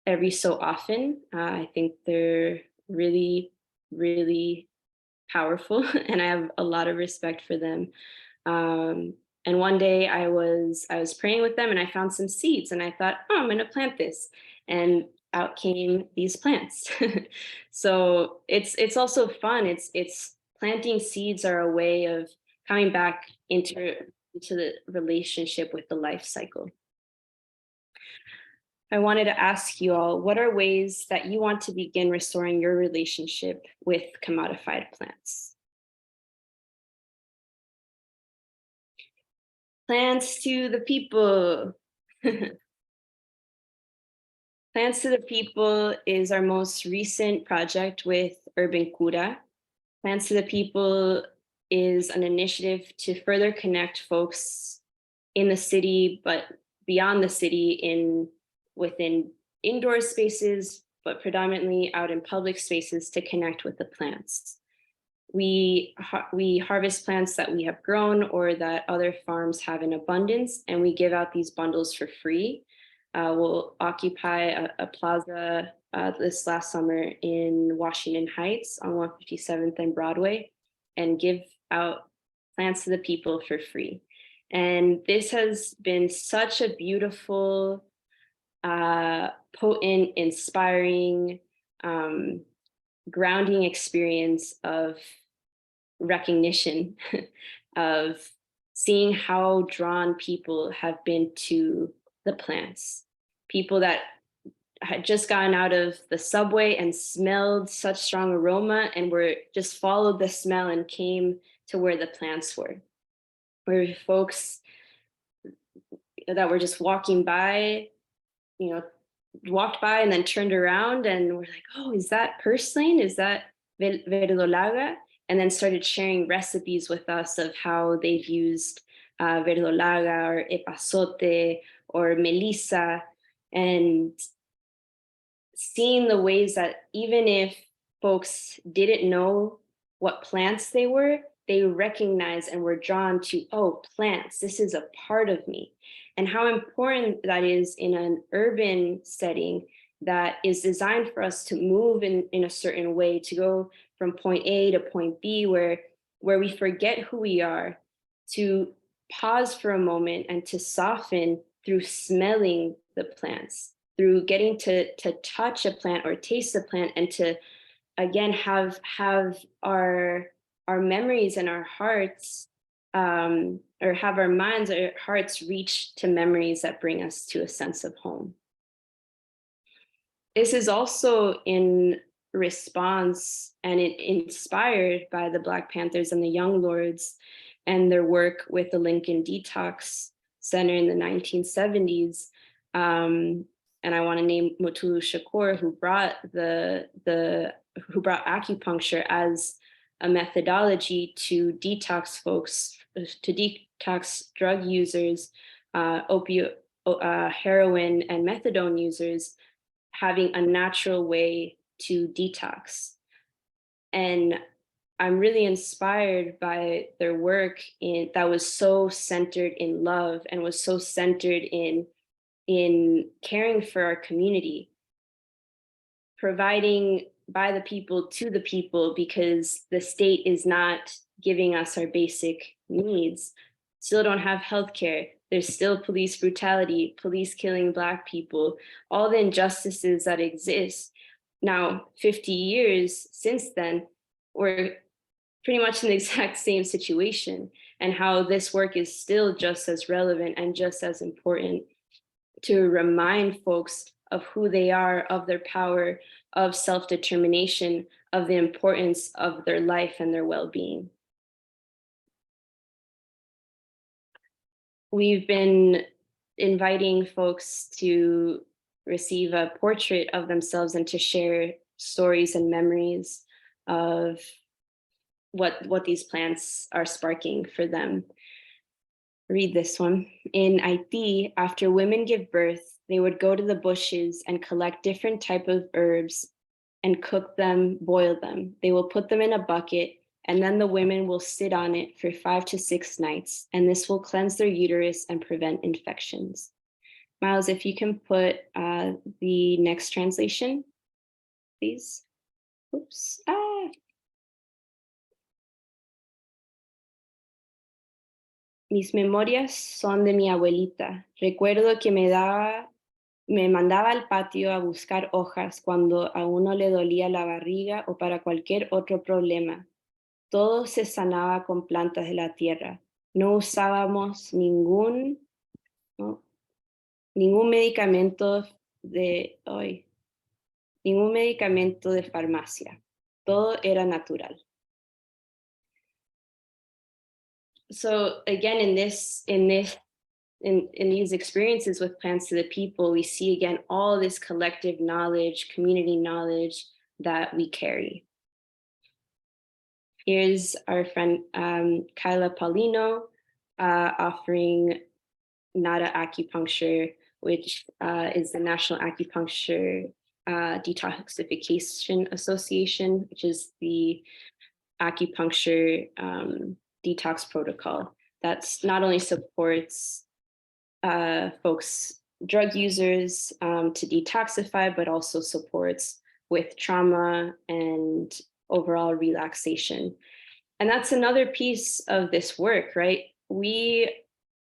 every so often. I think they're really, really powerful, and I have a lot of respect for them. And one day I was praying with them, and I found some seeds, and I thought, oh, I'm going to plant this, and out came these plants. So it's also fun. It's planting seeds are a way of coming back into the relationship with the life cycle. I wanted to ask you all, what are ways that you want to begin restoring your relationship with commodified plants? Plants to the people. Plants to the People is our most recent project with Urban Cura. Plants to the People is an initiative to further connect folks in the city, but beyond the city within indoor spaces, but predominantly out in public spaces to connect with the plants. We harvest plants that we have grown or that other farms have in abundance, and we give out these bundles for free. We'll occupy a plaza this last summer in Washington Heights on 157th and Broadway and give out plants to the people for free. And this has been such a beautiful, potent, inspiring, grounding experience of recognition of seeing how drawn people have been to the plants. People that had just gotten out of the subway and smelled such strong aroma and were just followed the smell and came to where the plants were. Where folks that were just walking by, walked by and then turned around and were like, oh, is that purslane? Is that verdolaga? And then started sharing recipes with us of how they've used verdolaga or epazote or melissa, and seeing the ways that even if folks didn't know what plants they were, they recognized and were drawn to, oh, plants, this is a part of me. And how important that is in an urban setting that is designed for us to move in a certain way, to go from point A to point B, where we forget who we are, to pause for a moment and to soften through smelling the plants, through getting to touch a plant or taste a plant, and to again have our memories and our hearts, or have our minds or hearts reach to memories that bring us to a sense of home. This is also in response and inspired by the Black Panthers and the Young Lords and their work with the Lincoln Detox Center in the 1970s. And I want to name Mutulu Shakur, who brought acupuncture as a methodology to detox folks, to detox drug users, heroin and methadone users, having a natural way to detox. And I'm really inspired by their work that was so centered in love and was so centered in caring for our community, providing by the people to the people, because the state is not giving us our basic needs. Still don't have healthcare. There's still police brutality, police killing Black people, all the injustices that exist. Now, 50 years since then, we're pretty much in the exact same situation, and how this work is still just as relevant and just as important to remind folks of who they are, of their power, of self-determination, of the importance of their life and their well-being. We've been inviting folks to receive a portrait of themselves and to share stories and memories of what these plants are sparking for them. Read this one. In Haiti, after women give birth, they would go to the bushes and collect different types of herbs and cook them, boil them. They will put them in a bucket, and then the women will sit on it for 5 to 6 nights, and this will cleanse their uterus and prevent infections. Miles, if you can put the next translation, please. Oops. Mis memorias son de mi abuelita. Recuerdo que me mandaba al patio a buscar hojas cuando a uno le dolía la barriga o para cualquier otro problema. Todo se sanaba con plantas de la tierra. No usábamos ningún medicamento de farmacia. Todo era natural. So again, in this in these experiences with plants to the people, we see again all this collective knowledge, community knowledge that we carry. Here's our friend Kyla Paulino offering Nada Acupuncture, which is the National Acupuncture Detoxification Association, which is the acupuncture detox protocol that's not only supports folks, drug users to detoxify, but also supports with trauma and overall relaxation. And that's another piece of this work, right?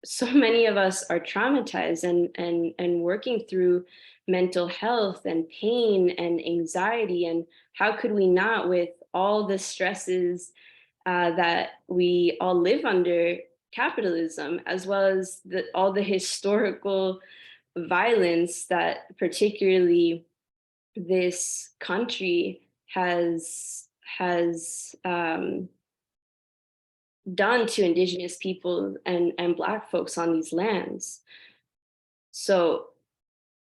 So many of us are traumatized and working through mental health and pain and anxiety. And how could we not, with all the stresses that we all live under capitalism, as well as all the historical violence that particularly this country has done to Indigenous people and Black folks on these lands. So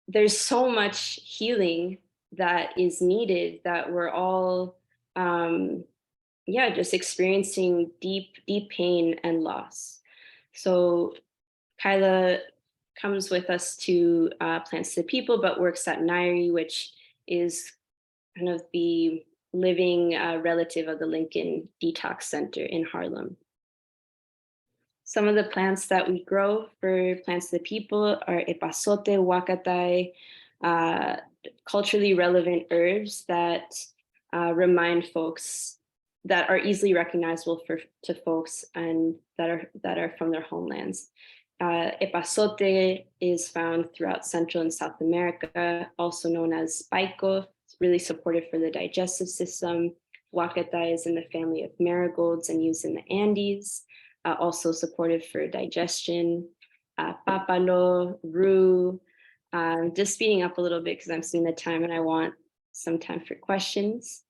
there's so much healing that is needed, that we're all just experiencing deep pain and loss. So Kyla comes with us to Plants to the People, but works at Nairi, which is kind of the living relative of the Lincoln Detox Center in Harlem. Some of the plants that we grow for Plants to the People are epazote, huacatai, culturally relevant herbs that remind folks, that are easily recognizable to folks and that are from their homelands. Epazote is found throughout Central and South America, also known as spaico. It's really supportive for the digestive system. Huacatai is in the family of marigolds and used in the Andes, also supportive for digestion. Papalo, rue. Just speeding up a little bit because I'm seeing the time and I want some time for questions.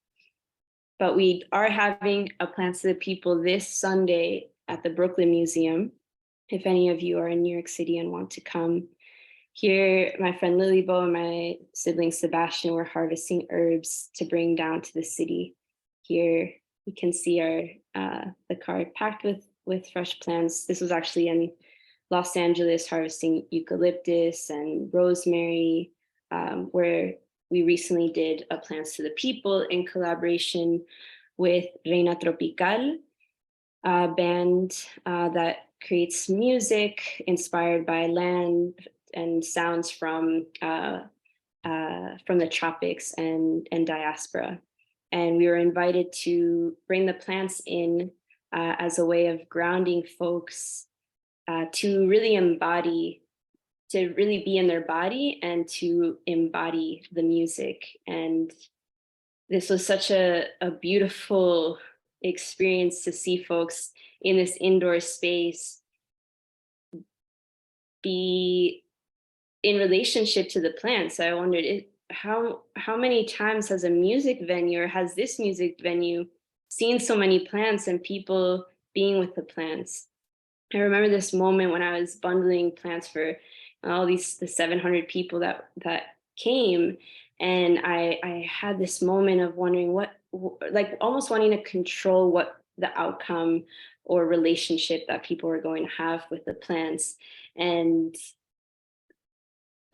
But we are having a Plants to the People this Sunday at the Brooklyn Museum. If any of you are in New York City and want to come. Here, my friend Lilybo and my sibling Sebastian were harvesting herbs to bring down to the city. Here you can see the cart packed with fresh plants. This was actually in Los Angeles, harvesting eucalyptus and rosemary, where we recently did a Plants to the People in collaboration with Reina Tropical, a band that creates music inspired by land and sounds from the tropics and diaspora. And we were invited to bring the plants in as a way of grounding folks to really embody, to really be in their body and to embody the music. And this was such a beautiful experience to see folks in this indoor space be in relationship to the plants. I wondered how many times has a music venue, or has this music venue, seen so many plants and people being with the plants? I remember this moment when I was bundling plants for all the 700 people that came, and I had this moment of wondering like almost wanting to control what the outcome or relationship that people were going to have with the plants. And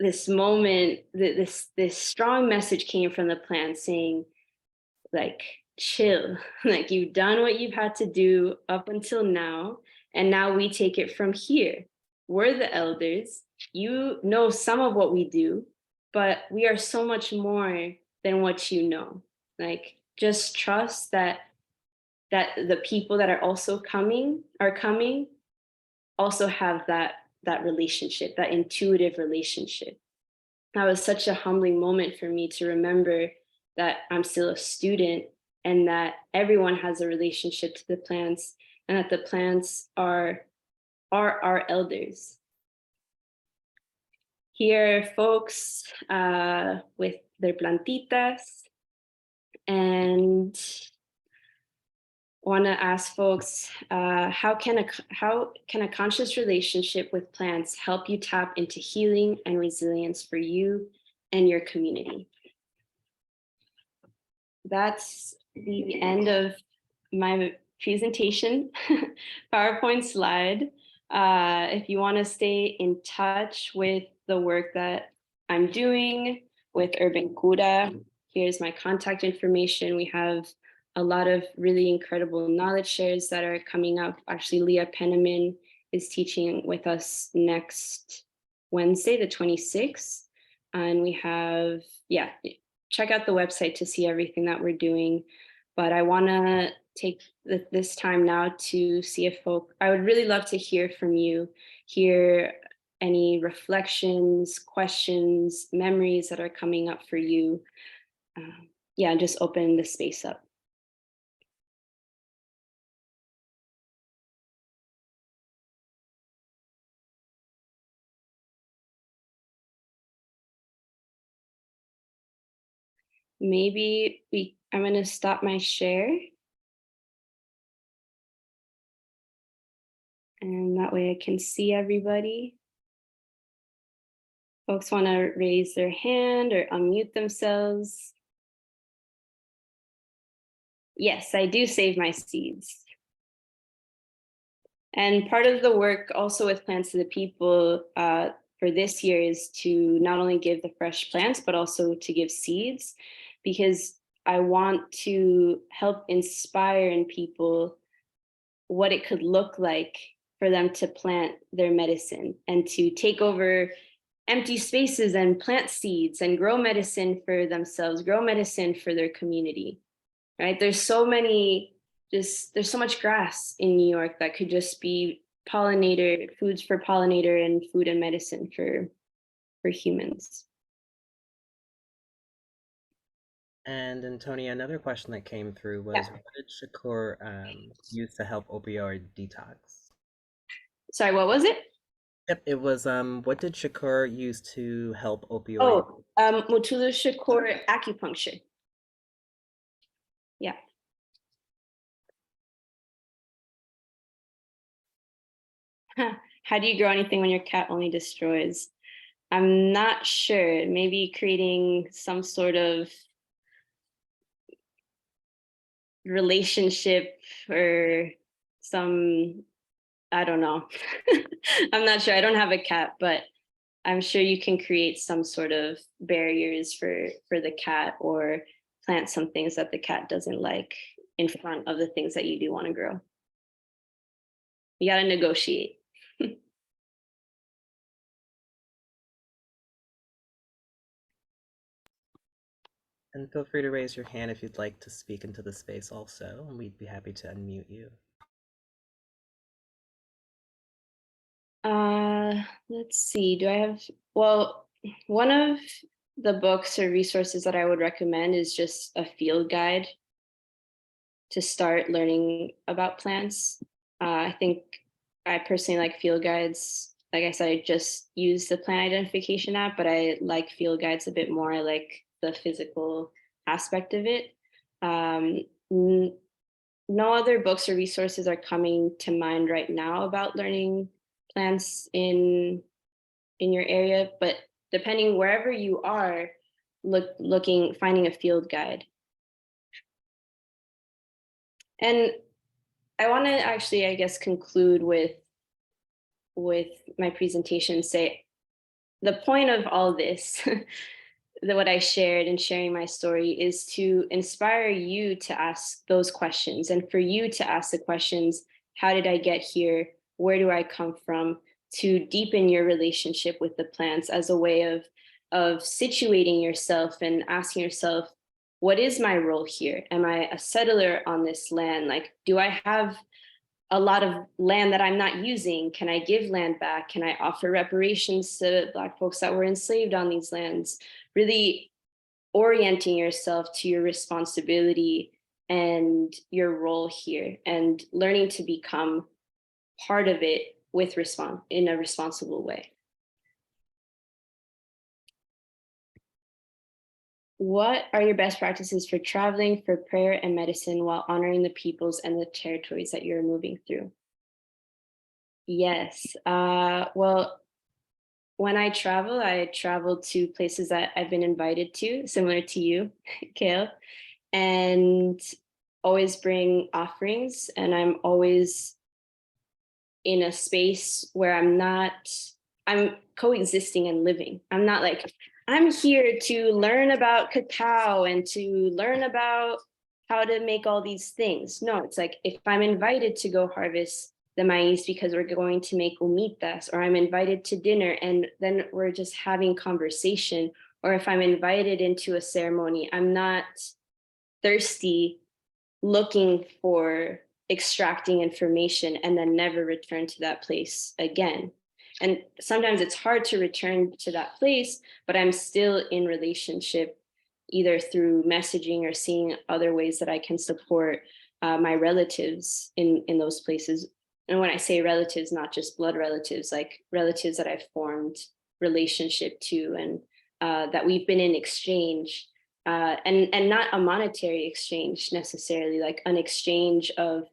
this moment, this strong message came from the plants saying, like, chill, like, you've done what you've had to do up until now, and now we take it from here. We're the elders. You know some of what we do, but we are so much more than what you know. Like, just trust that the people that are also coming also have that relationship, that intuitive relationship. That was such a humbling moment for me to remember that I'm still a student and that everyone has a relationship to the plants, and that the plants are our elders. Here, folks with their plantitas, and want to ask folks, how can a conscious relationship with plants help you tap into healing and resilience for you and your community? That's the end of my presentation PowerPoint slide. If you want to stay in touch with the work that I'm doing with Urban Cura, here's my contact information. We have a lot of really incredible knowledge shares that are coming up. Actually, Leah Penniman is teaching with us next Wednesday, the 26th. And we have, yeah, check out the website to see everything that we're doing. But I want to take this time now to see if I would really love to hear from you, hear any reflections, questions, memories that are coming up for you. Yeah, just open the space up. Maybe I'm going to stop my share. And that way I can see everybody. Folks want to raise their hand or unmute themselves. Yes, I do save my seeds. And part of the work also with Plants to the People for this year is to not only give the fresh plants, but also to give seeds, because I want to help inspire in people what it could look like for them to plant their medicine and to take over empty spaces and plant seeds and grow medicine for themselves, grow medicine for their community, right? There's so much grass in New York that could just be foods for pollinator and food and medicine for humans. And Antonia, another question that came through was, Yeah. what did Shakur use to help opioid detox? Sorry, what was it? Yep, it was, what did Shakur use to help opioid? Mutulu Shakur acupuncture. Yeah. How do you grow anything when your cat only destroys? I'm not sure. Maybe creating some sort of relationship or I don't know. I'm not sure. I don't have a cat, but I'm sure you can create some sort of barriers for the cat or plant some things that the cat doesn't like in front of the things that you do want to grow. You got to negotiate. And feel free to raise your hand if you'd like to speak into the space also, and we'd be happy to unmute you. Let's see. Well, one of the books or resources that I would recommend is just a field guide to start learning about plants. I think I personally like field guides. Like I said, I just use the plant identification app, but I like field guides a bit more. I like the physical aspect of it. No other books or resources are coming to mind right now about learning plants in your area, but depending wherever you are, finding a field guide. And I want to actually, I guess, conclude with my presentation, say the point of all this, what I shared and sharing my story, is to inspire you to ask those questions, and for you to ask the questions, how did I get here? Where do I come from? To deepen your relationship with the plants as a way of situating yourself and asking yourself, what is my role here? Am I a settler on this land? Like, do I have a lot of land that I'm not using? Can I give land back? Can I offer reparations to Black folks that were enslaved on these lands? Really orienting yourself to your responsibility and your role here, and learning to become part of it in a responsible way. What are your best practices for traveling for prayer and medicine while honoring the peoples and the territories that you're moving through? Yes. Well, when I travel to places that I've been invited to, similar to you, Kale, and always bring offerings. And I'm always in a space where I'm coexisting and living. I'm not like, I'm here to learn about cacao and to learn about how to make all these things. No, it's like if I'm invited to go harvest the maize because we're going to make humitas, or I'm invited to dinner and then we're just having conversation, or if I'm invited into a ceremony, I'm not thirsty looking for extracting information and then never return to that place again. And sometimes it's hard to return to that place, but I'm still in relationship either through messaging or seeing other ways that I can support my relatives in those places. And when I say relatives, not just blood relatives, like relatives that I've formed relationship to, and that we've been in exchange, and not a monetary exchange necessarily, like an exchange of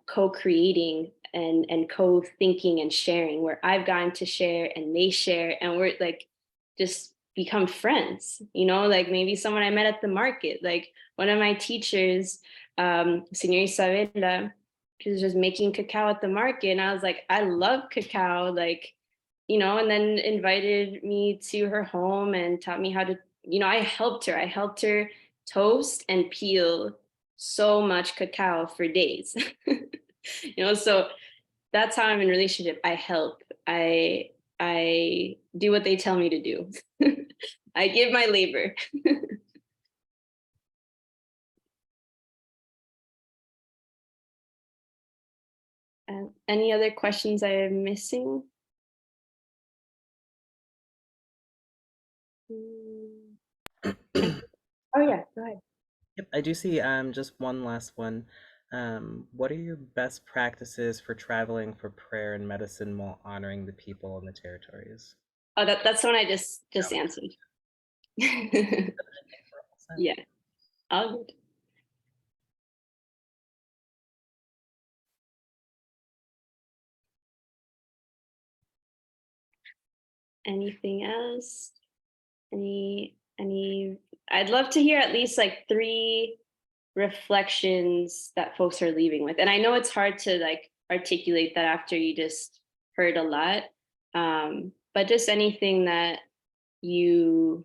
co-creating and co-thinking and sharing, where I've gotten to share and they share, and we're like just become friends, like maybe someone I met at the market, like one of my teachers, Senor Isabella, she was just making cacao at the market, and I was like, I love cacao, like, and then invited me to her home and taught me how to, I helped her toast and peel so much cacao for days. So that's how I'm in relationship. I help. I do what they tell me to do. I give my labor. Any other questions I am missing? Oh yeah, go ahead. Yep, I do see just one last one. What are your best practices for traveling for prayer and medicine while honoring the people and the territories? Oh, that's the one I just Okay. answered. We're all set. Yeah, all good. Anything else? Any I'd love to hear at least like 3 reflections that folks are leaving with. And I know it's hard to like articulate that after you just heard a lot. But just anything that you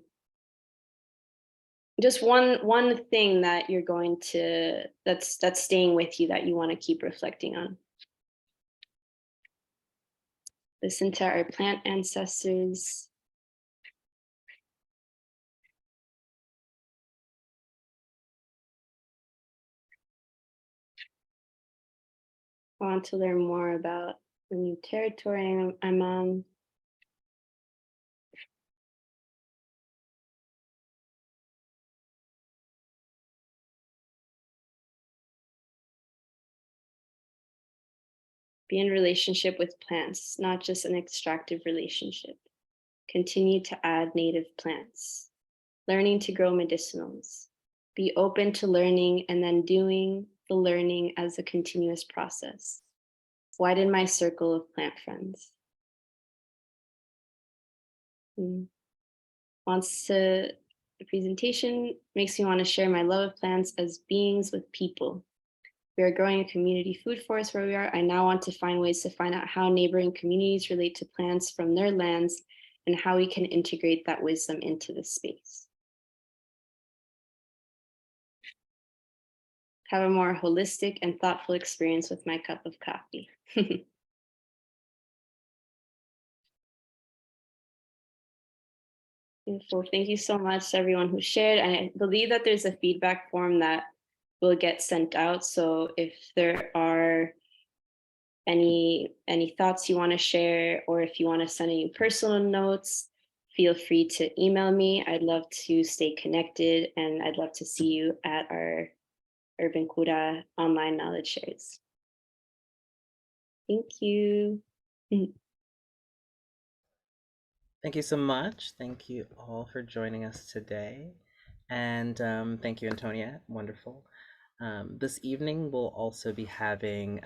just one thing that you're going to that's staying with you that you want to keep reflecting on. Listen to our plant ancestors. I want to learn more about the new territory I'm on. Be in relationship with plants, not just an extractive relationship. Continue to add native plants. Learning to grow medicinals. Be open to learning and then doing the learning as a continuous process. Widen my circle of plant friends. The presentation makes me want to share my love of plants as beings with people. We are growing a community food forest where we are. I now want to find ways to find out how neighboring communities relate to plants from their lands and how we can integrate that wisdom into the space. Have a more holistic and thoughtful experience with my cup of coffee. Beautiful. Thank you so much to everyone who shared. I believe that there's a feedback form that will get sent out. So if there are any thoughts you want to share, or if you want to send any personal notes, feel free to email me. I'd love to stay connected, and I'd love to see you at our Urban Cura online knowledge shares. Thank you. Thank you so much. Thank you all for joining us today. And thank you, Antonia. Wonderful. This evening, we'll also be having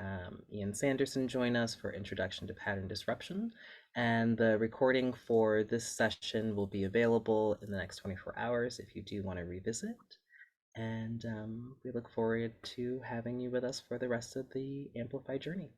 Ian Sanderson join us for Introduction to Pattern Disruption. And the recording for this session will be available in the next 24 hours if you do want to revisit. And we look forward to having you with us for the rest of the Amplify journey.